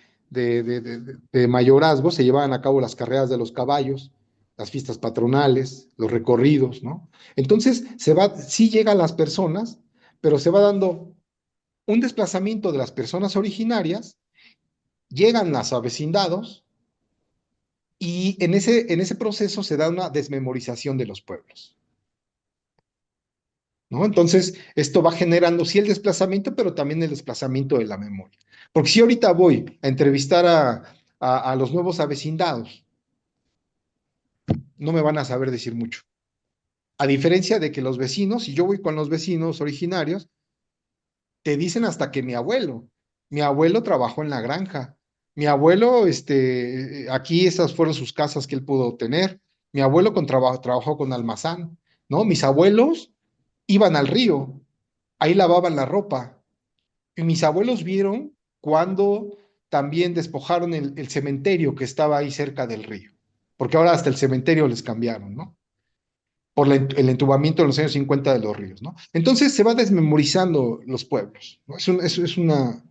Mayorazgo se llevaban a cabo las carreras de los caballos, las fiestas patronales, los recorridos, ¿no? Entonces sí llega a las personas, pero se va dando un desplazamiento de las personas originarias, llegan los avecindados y en ese proceso se da una desmemorización de los pueblos. ¿No? Entonces, esto va generando sí el desplazamiento, pero también el desplazamiento de la memoria. Porque si ahorita voy a entrevistar a los nuevos avecindados, no me van a saber decir mucho. A diferencia de que los vecinos, si yo voy con los vecinos originarios, te dicen hasta que mi abuelo trabajó en la granja, mi abuelo, aquí esas fueron sus casas que él pudo tener, mi abuelo trabajó con almazán, ¿no? Mis abuelos iban al río, ahí lavaban la ropa. Y mis abuelos vieron cuando también despojaron el cementerio que estaba ahí cerca del río, porque ahora hasta el cementerio les cambiaron, ¿no? Por el entubamiento en los años 50 de los ríos, ¿no? Entonces se va desmemorizando los pueblos, ¿no? Es una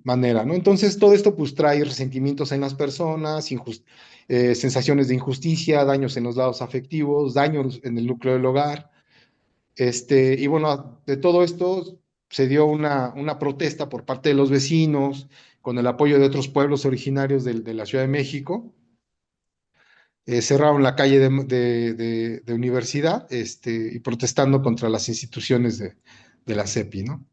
manera, ¿no? Entonces todo esto pues trae resentimientos en las personas, sensaciones de injusticia, daños en los lados afectivos, daños en el núcleo del hogar. Y bueno, de todo esto se dio una protesta por parte de los vecinos, con el apoyo de otros pueblos originarios de la Ciudad de México. Cerraron la calle de Universidad, y protestando contra las instituciones de la CEPI, ¿no?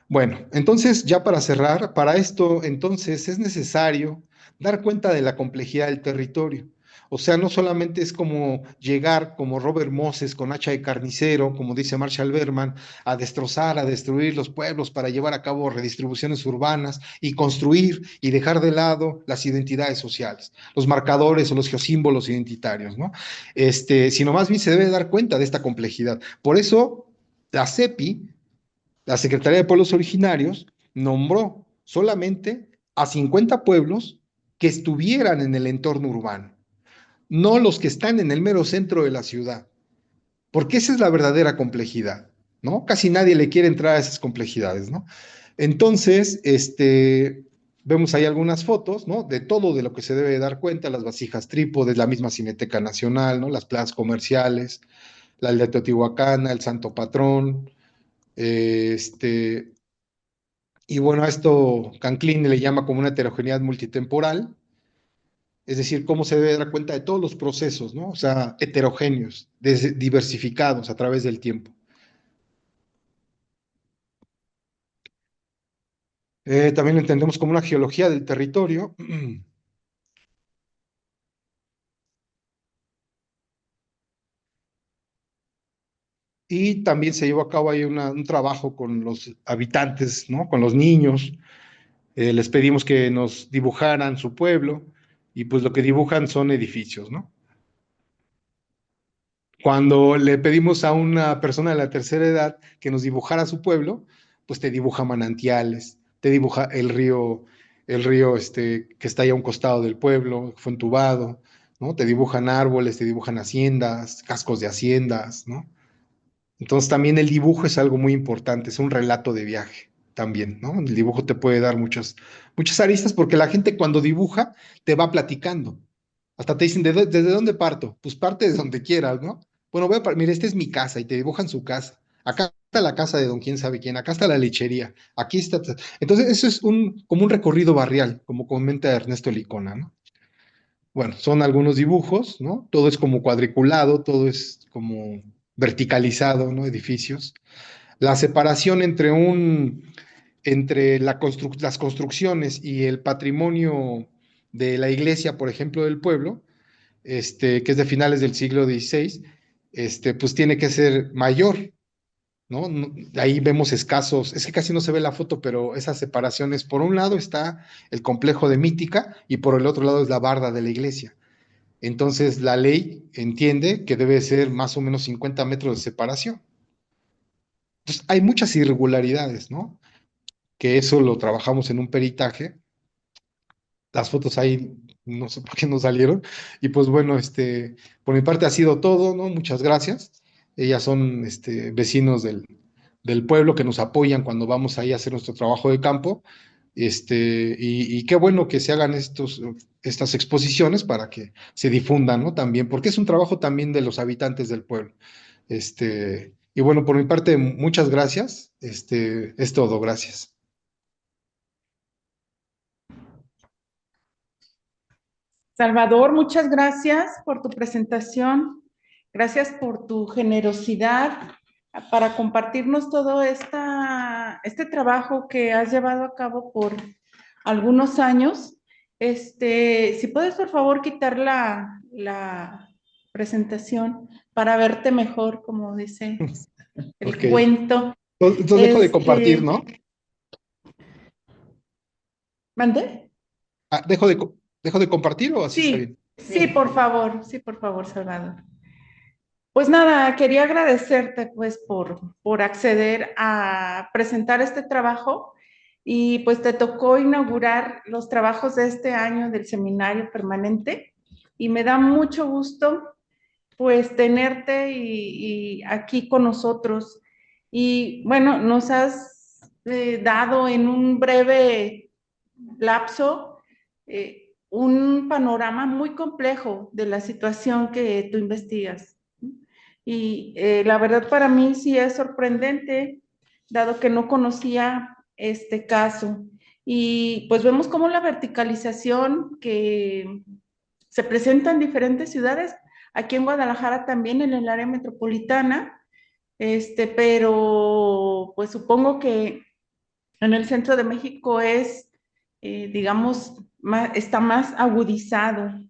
Bueno, entonces ya para cerrar, para esto entonces es necesario dar cuenta de la complejidad del territorio. O sea, no solamente es como llegar como Robert Moses con hacha de carnicero, como dice Marshall Berman, a destrozar, a destruir los pueblos para llevar a cabo redistribuciones urbanas y construir y dejar de lado las identidades sociales, los marcadores o los geosímbolos identitarios, ¿no? Sino más bien se debe dar cuenta de esta complejidad. Por eso la CEPI, la Secretaría de Pueblos Originarios, nombró solamente a 50 pueblos que estuvieran en el entorno urbano, no los que están en el mero centro de la ciudad, porque esa es la verdadera complejidad, ¿no? Casi nadie le quiere entrar a esas complejidades, ¿no? Entonces, vemos ahí algunas fotos, ¿no? De todo de lo que se debe dar cuenta, las vasijas trípodes, la misma Cineteca Nacional, ¿no? Las plazas comerciales, la de Teotihuacana, el Santo Patrón, y bueno, a esto Canclin le llama como una heterogeneidad multitemporal, es decir, cómo se debe dar cuenta de todos los procesos, ¿no? O sea, heterogéneos, diversificados a través del tiempo. También lo entendemos como una geología del territorio. Y también se llevó a cabo ahí un trabajo con los habitantes, ¿no? Con los niños. Les pedimos que nos dibujaran su pueblo y pues lo que dibujan son edificios, ¿no? Cuando le pedimos a una persona de la tercera edad que nos dibujara su pueblo, pues te dibuja manantiales, te dibuja el río que está ahí a un costado del pueblo, fue entubado, ¿no? Te dibujan árboles, te dibujan haciendas, cascos de haciendas, ¿no? Entonces también el dibujo es algo muy importante, es un relato de viaje también, ¿no? El dibujo te puede dar muchas aristas porque la gente cuando dibuja te va platicando. Hasta te dicen, ¿desde dónde parto? Pues parte de donde quieras, ¿no? Bueno, mira, esta es mi casa y te dibujan su casa. Acá está la casa de don quién sabe quién, acá está la lechería, aquí está. Entonces, eso es como un recorrido barrial, como comenta Ernesto Licona, ¿no? Bueno, son algunos dibujos, ¿no? Todo es como cuadriculado, todo es como verticalizado, ¿no? Edificios. La separación entre las construcciones y el patrimonio de la iglesia, por ejemplo, del pueblo, que es de finales del siglo XVI, pues tiene que ser mayor, ¿no? Ahí vemos escasos, es que casi no se ve la foto, pero esas separaciones, por un lado está el complejo de Mítica y por el otro lado es la barda de la iglesia. Entonces la ley entiende que debe ser más o menos 50 metros de separación. Entonces hay muchas irregularidades, ¿no? Que eso lo trabajamos en un peritaje. Las fotos ahí no sé por qué no salieron. Y pues bueno, por mi parte ha sido todo, ¿no? Muchas gracias. Ellas son vecinos del pueblo que nos apoyan cuando vamos ahí a hacer nuestro trabajo de campo. Y qué bueno que se hagan estas exposiciones para que se difundan, ¿no? También, porque es un trabajo también de los habitantes del pueblo. Y bueno, por mi parte, muchas gracias. Es todo, gracias. Salvador, muchas gracias por tu presentación. Gracias por tu generosidad para compartirnos todo este trabajo que has llevado a cabo por algunos años. Si puedes, por favor, quitar la presentación para verte mejor, como dice el Ok. cuento. Entonces dejo de compartir, ¿no? ¿Mande? Ah, ¿dejo de compartir o así está Sí, bien? sí, por favor, Salvador. Pues nada, quería agradecerte pues por acceder a presentar este trabajo y pues te tocó inaugurar los trabajos de este año del seminario permanente y me da mucho gusto pues tenerte y aquí con nosotros. Y bueno, nos has dado en un breve lapso un panorama muy complejo de la situación que tú investigas. Y la verdad para mí sí es sorprendente, dado que no conocía este caso. Y pues vemos cómo la verticalización que se presenta en diferentes ciudades, aquí en Guadalajara también, en el área metropolitana, pero pues supongo que en el centro de México es, digamos, está más agudizado.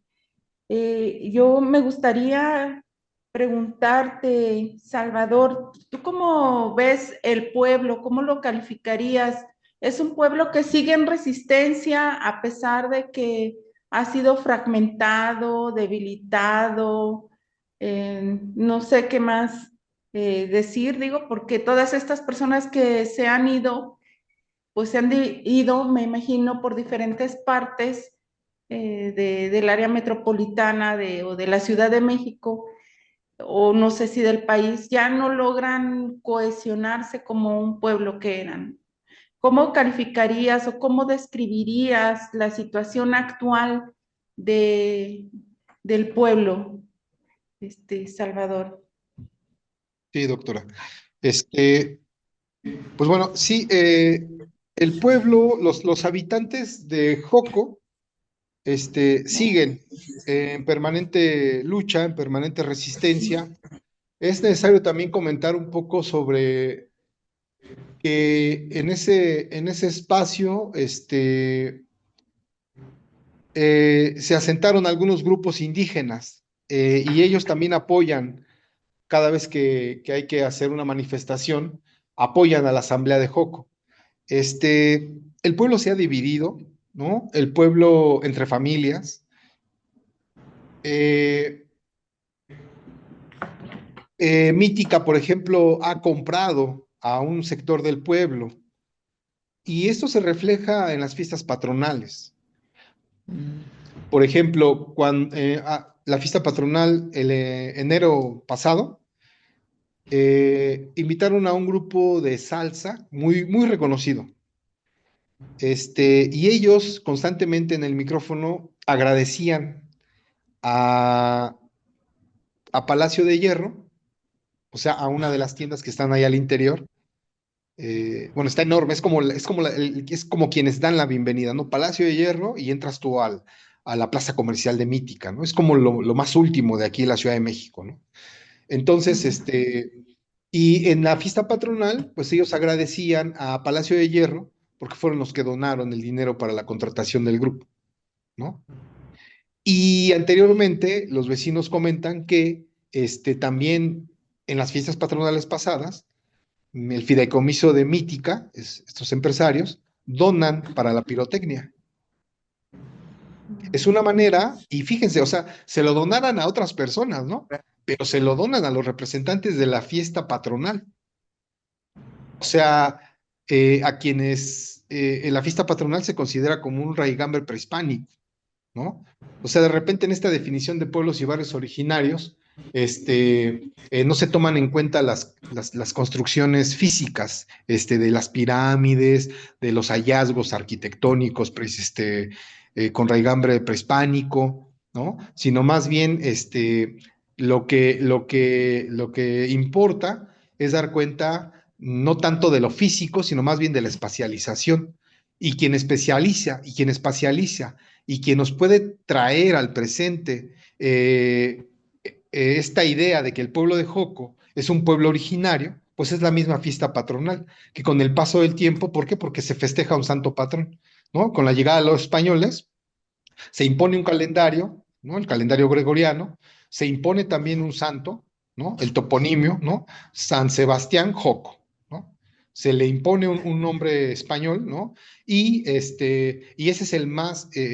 Yo me gustaría preguntarte, Salvador, ¿tú cómo ves el pueblo? ¿Cómo lo calificarías? ¿Es un pueblo que sigue en resistencia a pesar de que ha sido fragmentado, debilitado? No sé qué más decir, digo, porque todas estas personas que se han ido, pues se han ido, me imagino, por diferentes partes del área metropolitana o de la Ciudad de México. o no sé si del país, ya no logran cohesionarse como un pueblo que eran. ¿Cómo calificarías o cómo describirías la situación actual de, del pueblo, Salvador? Sí, doctora. Este, pues bueno, sí, el pueblo, los habitantes de Joco, siguen en permanente lucha, en permanente resistencia. Es necesario también comentar un poco sobre que en ese espacio, se asentaron algunos grupos indígenas, y ellos también apoyan cada vez que hay que hacer una manifestación, apoyan a la Asamblea de Joco. El pueblo se ha dividido, ¿no? El pueblo entre familias. Eh, Mítica, por ejemplo, ha comprado a un sector del pueblo y esto se refleja en las fiestas patronales. Por ejemplo, cuando la fiesta patronal el enero pasado, invitaron a un grupo de salsa muy, muy reconocido. Y ellos constantemente en el micrófono agradecían a, a Palacio de Hierro, o sea, a una de las tiendas que están ahí al interior. Bueno, está enorme, es como quienes dan la bienvenida, ¿no? Palacio de Hierro y entras tú a la plaza comercial de Mítica, ¿no? Es como lo más último de aquí en la Ciudad de México, ¿no? Entonces, y en la fiesta patronal, pues ellos agradecían a Palacio de Hierro porque fueron los que donaron el dinero para la contratación del grupo, ¿no? Y anteriormente, los vecinos comentan que también en las fiestas patronales pasadas, el fideicomiso de Mítica, estos empresarios, donan para la pirotecnia. Es una manera, y fíjense, o sea, se lo donaran a otras personas, ¿no? Pero se lo donan a los representantes de la fiesta patronal. O sea, a quienes en la fiesta patronal se considera como un raigambre prehispánico, ¿no? O sea, de repente en esta definición de pueblos y barrios originarios, no se toman en cuenta las construcciones físicas, de las pirámides, de los hallazgos arquitectónicos, pues, con raigambre prehispánico, ¿no? Sino más bien, lo que importa es dar cuenta no tanto de lo físico, sino más bien de la espacialización. Y quien espacializa y quien nos puede traer al presente esta idea de que el pueblo de Joco es un pueblo originario, pues es la misma fiesta patronal, que con el paso del tiempo, ¿por qué? Porque se festeja un santo patrón, ¿no? Con la llegada de los españoles, se impone un calendario, ¿no? El calendario gregoriano, se impone también un santo, ¿no? El toponimio, ¿no? San Sebastián Joco, ¿no? Se le impone un nombre español, ¿no? Y ese es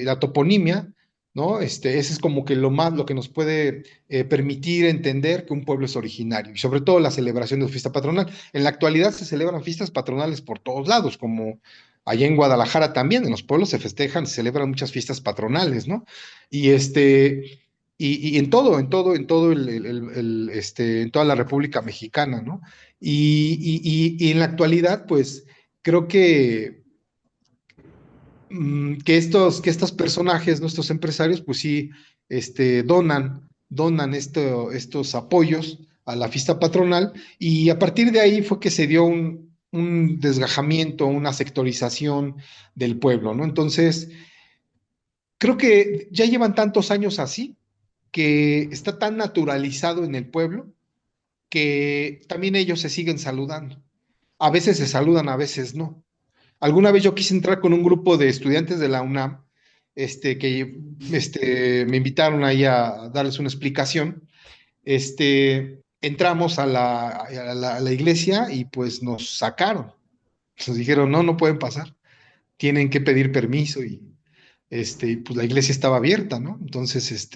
la toponimia, ¿no? Ese es como que lo que nos puede permitir entender que un pueblo es originario, y sobre todo la celebración de fiesta patronal. En la actualidad se celebran fiestas patronales por todos lados, como allá en Guadalajara también, en los pueblos se festejan, se celebran muchas fiestas patronales, ¿no? Y y en toda la República Mexicana, ¿no? Y en la actualidad, pues, creo que que estos personajes, nuestros empresarios, pues sí, donan estos apoyos a la fiesta patronal, y a partir de ahí fue que se dio un desgajamiento, una sectorización del pueblo, ¿no? Entonces, creo que ya llevan tantos años así, que está tan naturalizado en el pueblo, que también ellos se siguen saludando. A veces se saludan, a veces no. Alguna vez yo quise entrar con un grupo de estudiantes de la UNAM, que me invitaron ahí a darles una explicación. Entramos a la iglesia y pues nos sacaron. Nos dijeron, no, no pueden pasar, tienen que pedir permiso, y pues la iglesia estaba abierta, ¿no? Entonces,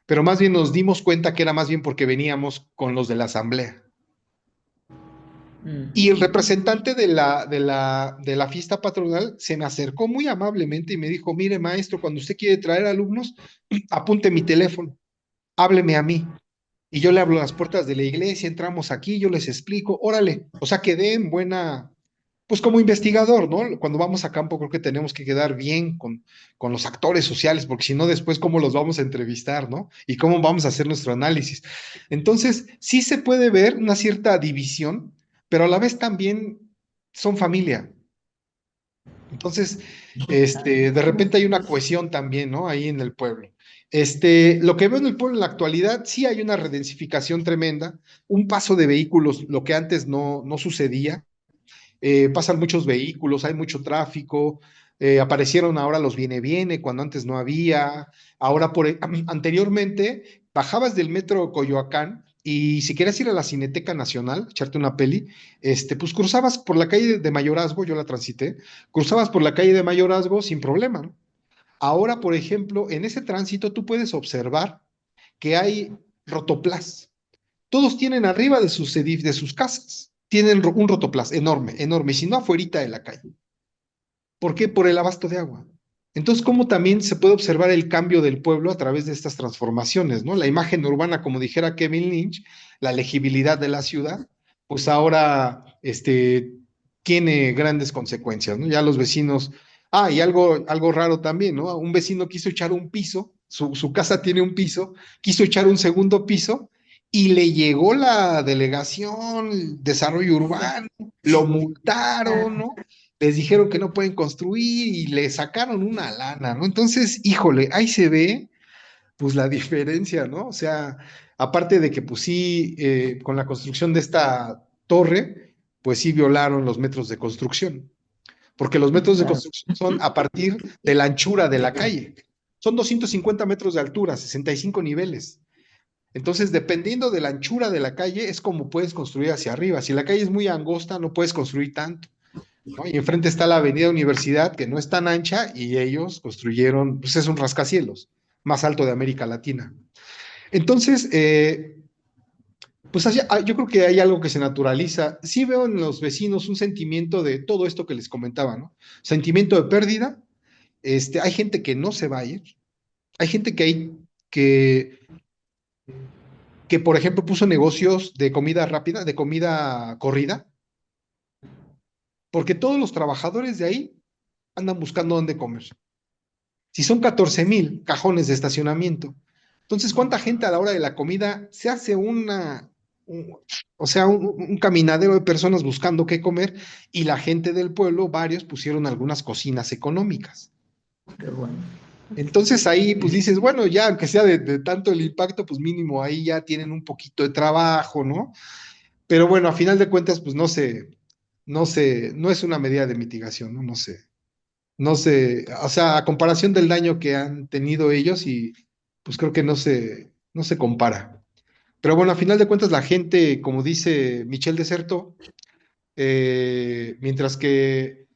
pero más bien nos dimos cuenta que era más bien porque veníamos con los de la asamblea. Y el representante de la fiesta patronal se me acercó muy amablemente y me dijo, mire, maestro, cuando usted quiere traer alumnos, apunte mi teléfono, hábleme a mí. y yo le abro las puertas de la iglesia, entramos aquí, yo les explico, órale, o sea, quedé en buena, pues como investigador, ¿no? Cuando vamos a campo creo que tenemos que quedar bien con los actores sociales, porque si no después cómo los vamos a entrevistar, ¿no? Y cómo vamos a hacer nuestro análisis. Entonces, sí se puede ver una cierta división, pero a la vez también son familia. Entonces, de repente hay una cohesión también, ¿no? Ahí en el pueblo. Lo que veo en el pueblo en la actualidad, sí hay una redensificación tremenda, un paso de vehículos, lo que antes no sucedía. Pasan muchos vehículos, hay mucho tráfico, aparecieron ahora los viene cuando antes no había. Ahora, anteriormente, bajabas del metro Coyoacán y si querías ir a la Cineteca Nacional, echarte una peli, pues cruzabas por la calle de Mayorazgo, yo la transité, cruzabas por la calle de Mayorazgo sin problema, ¿no? Ahora, por ejemplo, en ese tránsito tú puedes observar que hay rotoplas. Todos tienen arriba de sus casas, tienen un rotoplas enorme, enorme, y si no, afuerita de la calle. ¿Por qué? Por el abasto de agua. Entonces, ¿cómo también se puede observar el cambio del pueblo a través de estas transformaciones, ¿no? La imagen urbana, como dijera Kevin Lynch, la legibilidad de la ciudad, pues ahora tiene grandes consecuencias, ¿no? Ya los vecinos, y algo raro también, ¿no? Un vecino quiso echar un piso, su casa tiene un piso, quiso echar un segundo piso y le llegó la delegación, el desarrollo urbano, lo multaron, ¿no? Les dijeron que no pueden construir y le sacaron una lana, ¿no? Entonces, híjole, ahí se ve, pues la diferencia, ¿no? O sea, aparte de que, pues sí, con la construcción de esta torre, pues sí violaron los metros de construcción, porque los metros de construcción son a partir de la anchura de la calle. Son 250 metros de altura, 65 niveles. Entonces, dependiendo de la anchura de la calle, es como puedes construir hacia arriba. Si la calle es muy angosta, no puedes construir tanto, ¿no? Y enfrente está la Avenida Universidad, que no es tan ancha, y ellos construyeron, pues es un rascacielos, más alto de América Latina. Entonces, pues yo creo que hay algo que se naturaliza. Sí veo en los vecinos un sentimiento de todo esto que les comentaba, ¿no? Sentimiento de pérdida. Hay gente que no se va a ir. Hay gente que, que, por ejemplo, puso negocios de comida rápida, de comida corrida, porque todos los trabajadores de ahí andan buscando dónde comer. Si son 14,000 cajones de estacionamiento, entonces, ¿cuánta gente a la hora de la comida se hace o sea, un caminadero de personas buscando qué comer? Y la gente del pueblo, varios pusieron algunas cocinas económicas. Qué bueno. Entonces ahí pues dices, bueno, ya aunque sea de tanto el impacto, pues mínimo ahí ya tienen un poquito de trabajo, ¿no? Pero bueno, a final de cuentas, pues no es una medida de mitigación, ¿no? No sé, o sea, a comparación del daño que han tenido ellos y pues creo que no se compara. Pero bueno, a final de cuentas la gente, como dice Michel Deserto, mientras que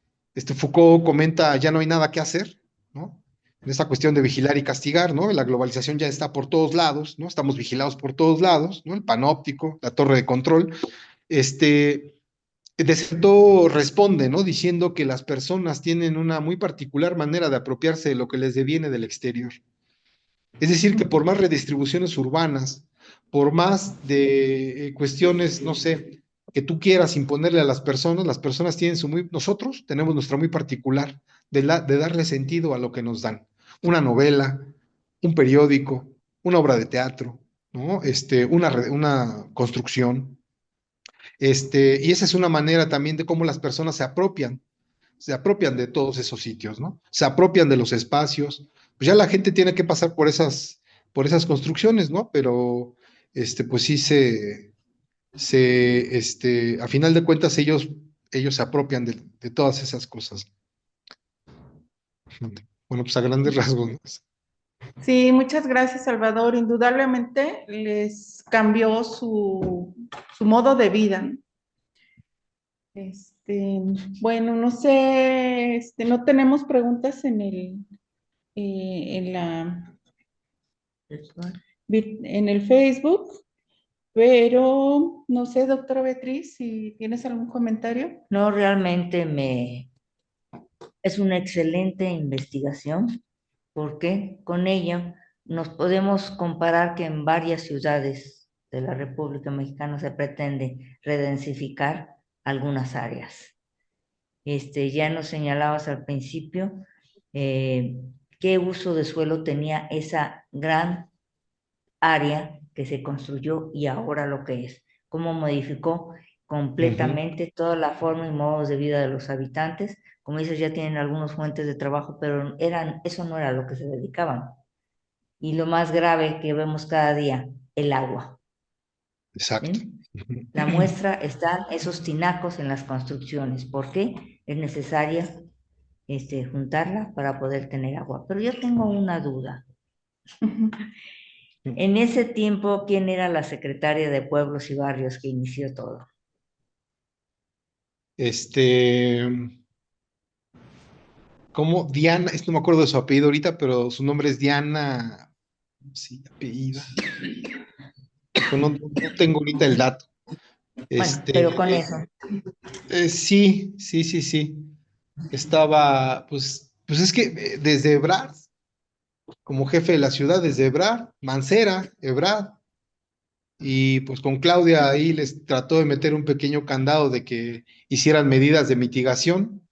Foucault comenta ya no hay nada que hacer, ¿no? En esta cuestión de vigilar y castigar, ¿no? La globalización ya está por todos lados, ¿no? Estamos vigilados por todos lados, ¿no? El panóptico, la torre de control. Deserto responde, ¿no? Diciendo que las personas tienen una muy particular manera de apropiarse de lo que les deviene del exterior. Es decir, que por más redistribuciones urbanas, por más de cuestiones, no sé, que tú quieras imponerle a las personas tienen nosotros tenemos nuestra muy particular de darle sentido a lo que nos dan. Una novela, un periódico, una obra de teatro, ¿no? Una construcción. Y esa es una manera también de cómo las personas se apropian de todos esos sitios, ¿no? Se apropian de los espacios. Pues ya la gente tiene que pasar por esas construcciones, ¿no? Pero, pues sí a final de cuentas ellos se apropian de todas esas cosas. Bueno, pues a grandes rasgos, ¿no? Sí, muchas gracias, Salvador. Indudablemente les cambió su modo de vida, ¿no? Bueno, no sé, no tenemos preguntas en en el Facebook, pero no sé, doctora Beatriz, si tienes algún comentario. No, realmente es una excelente investigación porque con ella nos podemos comparar que en varias ciudades de la República Mexicana se pretende redensificar algunas áreas. Ya nos señalabas al principio qué uso de suelo tenía esa gran área que se construyó y ahora lo que es, cómo modificó completamente toda la forma y modos de vida de los habitantes. Como dices, ya tienen algunas fuentes de trabajo, pero eso no era lo que se dedicaban. Y lo más grave que vemos cada día, el agua. Exacto. ¿Sí? La muestra están esos tinacos en las construcciones. ¿Por qué? Es necesaria juntarla para poder tener agua. Pero yo tengo una duda. En ese tiempo, ¿quién era la secretaria de Pueblos y Barrios que inició todo? ¿Cómo? Diana, no me acuerdo de su apellido ahorita, pero su nombre es Diana, sí, apellida. No tengo ahorita el dato. Bueno, pero con eso. Sí. Estaba, pues es que desde Ebrard, como jefe de la ciudad, desde Ebrard, Mancera, Ebrard, y pues con Claudia ahí les trató de meter un pequeño candado de que hicieran medidas de mitigación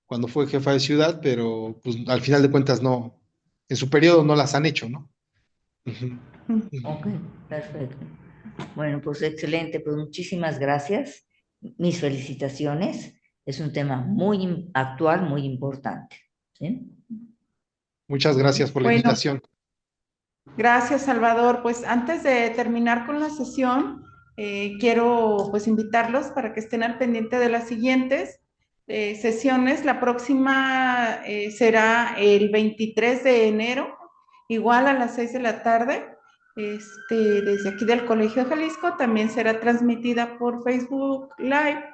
cuando fue jefa de ciudad, pero pues al final de cuentas no, en su periodo no las han hecho, ¿no? Ok, perfecto. Bueno, pues excelente, pues muchísimas gracias. Mis felicitaciones. Es un tema muy actual, muy importante. ¿Sí? Muchas gracias por la Bueno, invitación. gracias, Salvador. Pues antes de terminar con la sesión, quiero pues invitarlos para que estén al pendiente de las siguientes sesiones. La próxima será el 23 de enero, igual a las 6 de la tarde. Desde aquí del Colegio de Jalisco, también será transmitida por Facebook Live.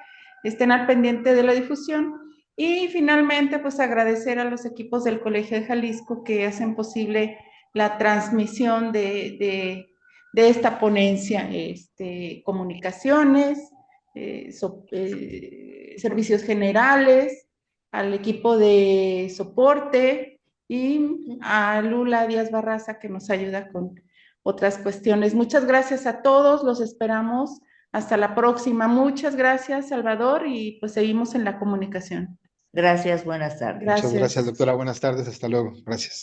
Estén al pendiente de la difusión. Y finalmente, pues agradecer a los equipos del Colegio de Jalisco que hacen posible la transmisión de esta ponencia, comunicaciones, servicios generales, al equipo de soporte y a Lula Díaz Barraza que nos ayuda con otras cuestiones. Muchas gracias a todos, los esperamos hasta la próxima. Muchas gracias, Salvador, y pues seguimos en la comunicación. Gracias, buenas tardes. Muchas gracias, Gracias. doctora. Buenas tardes. Hasta luego. Gracias.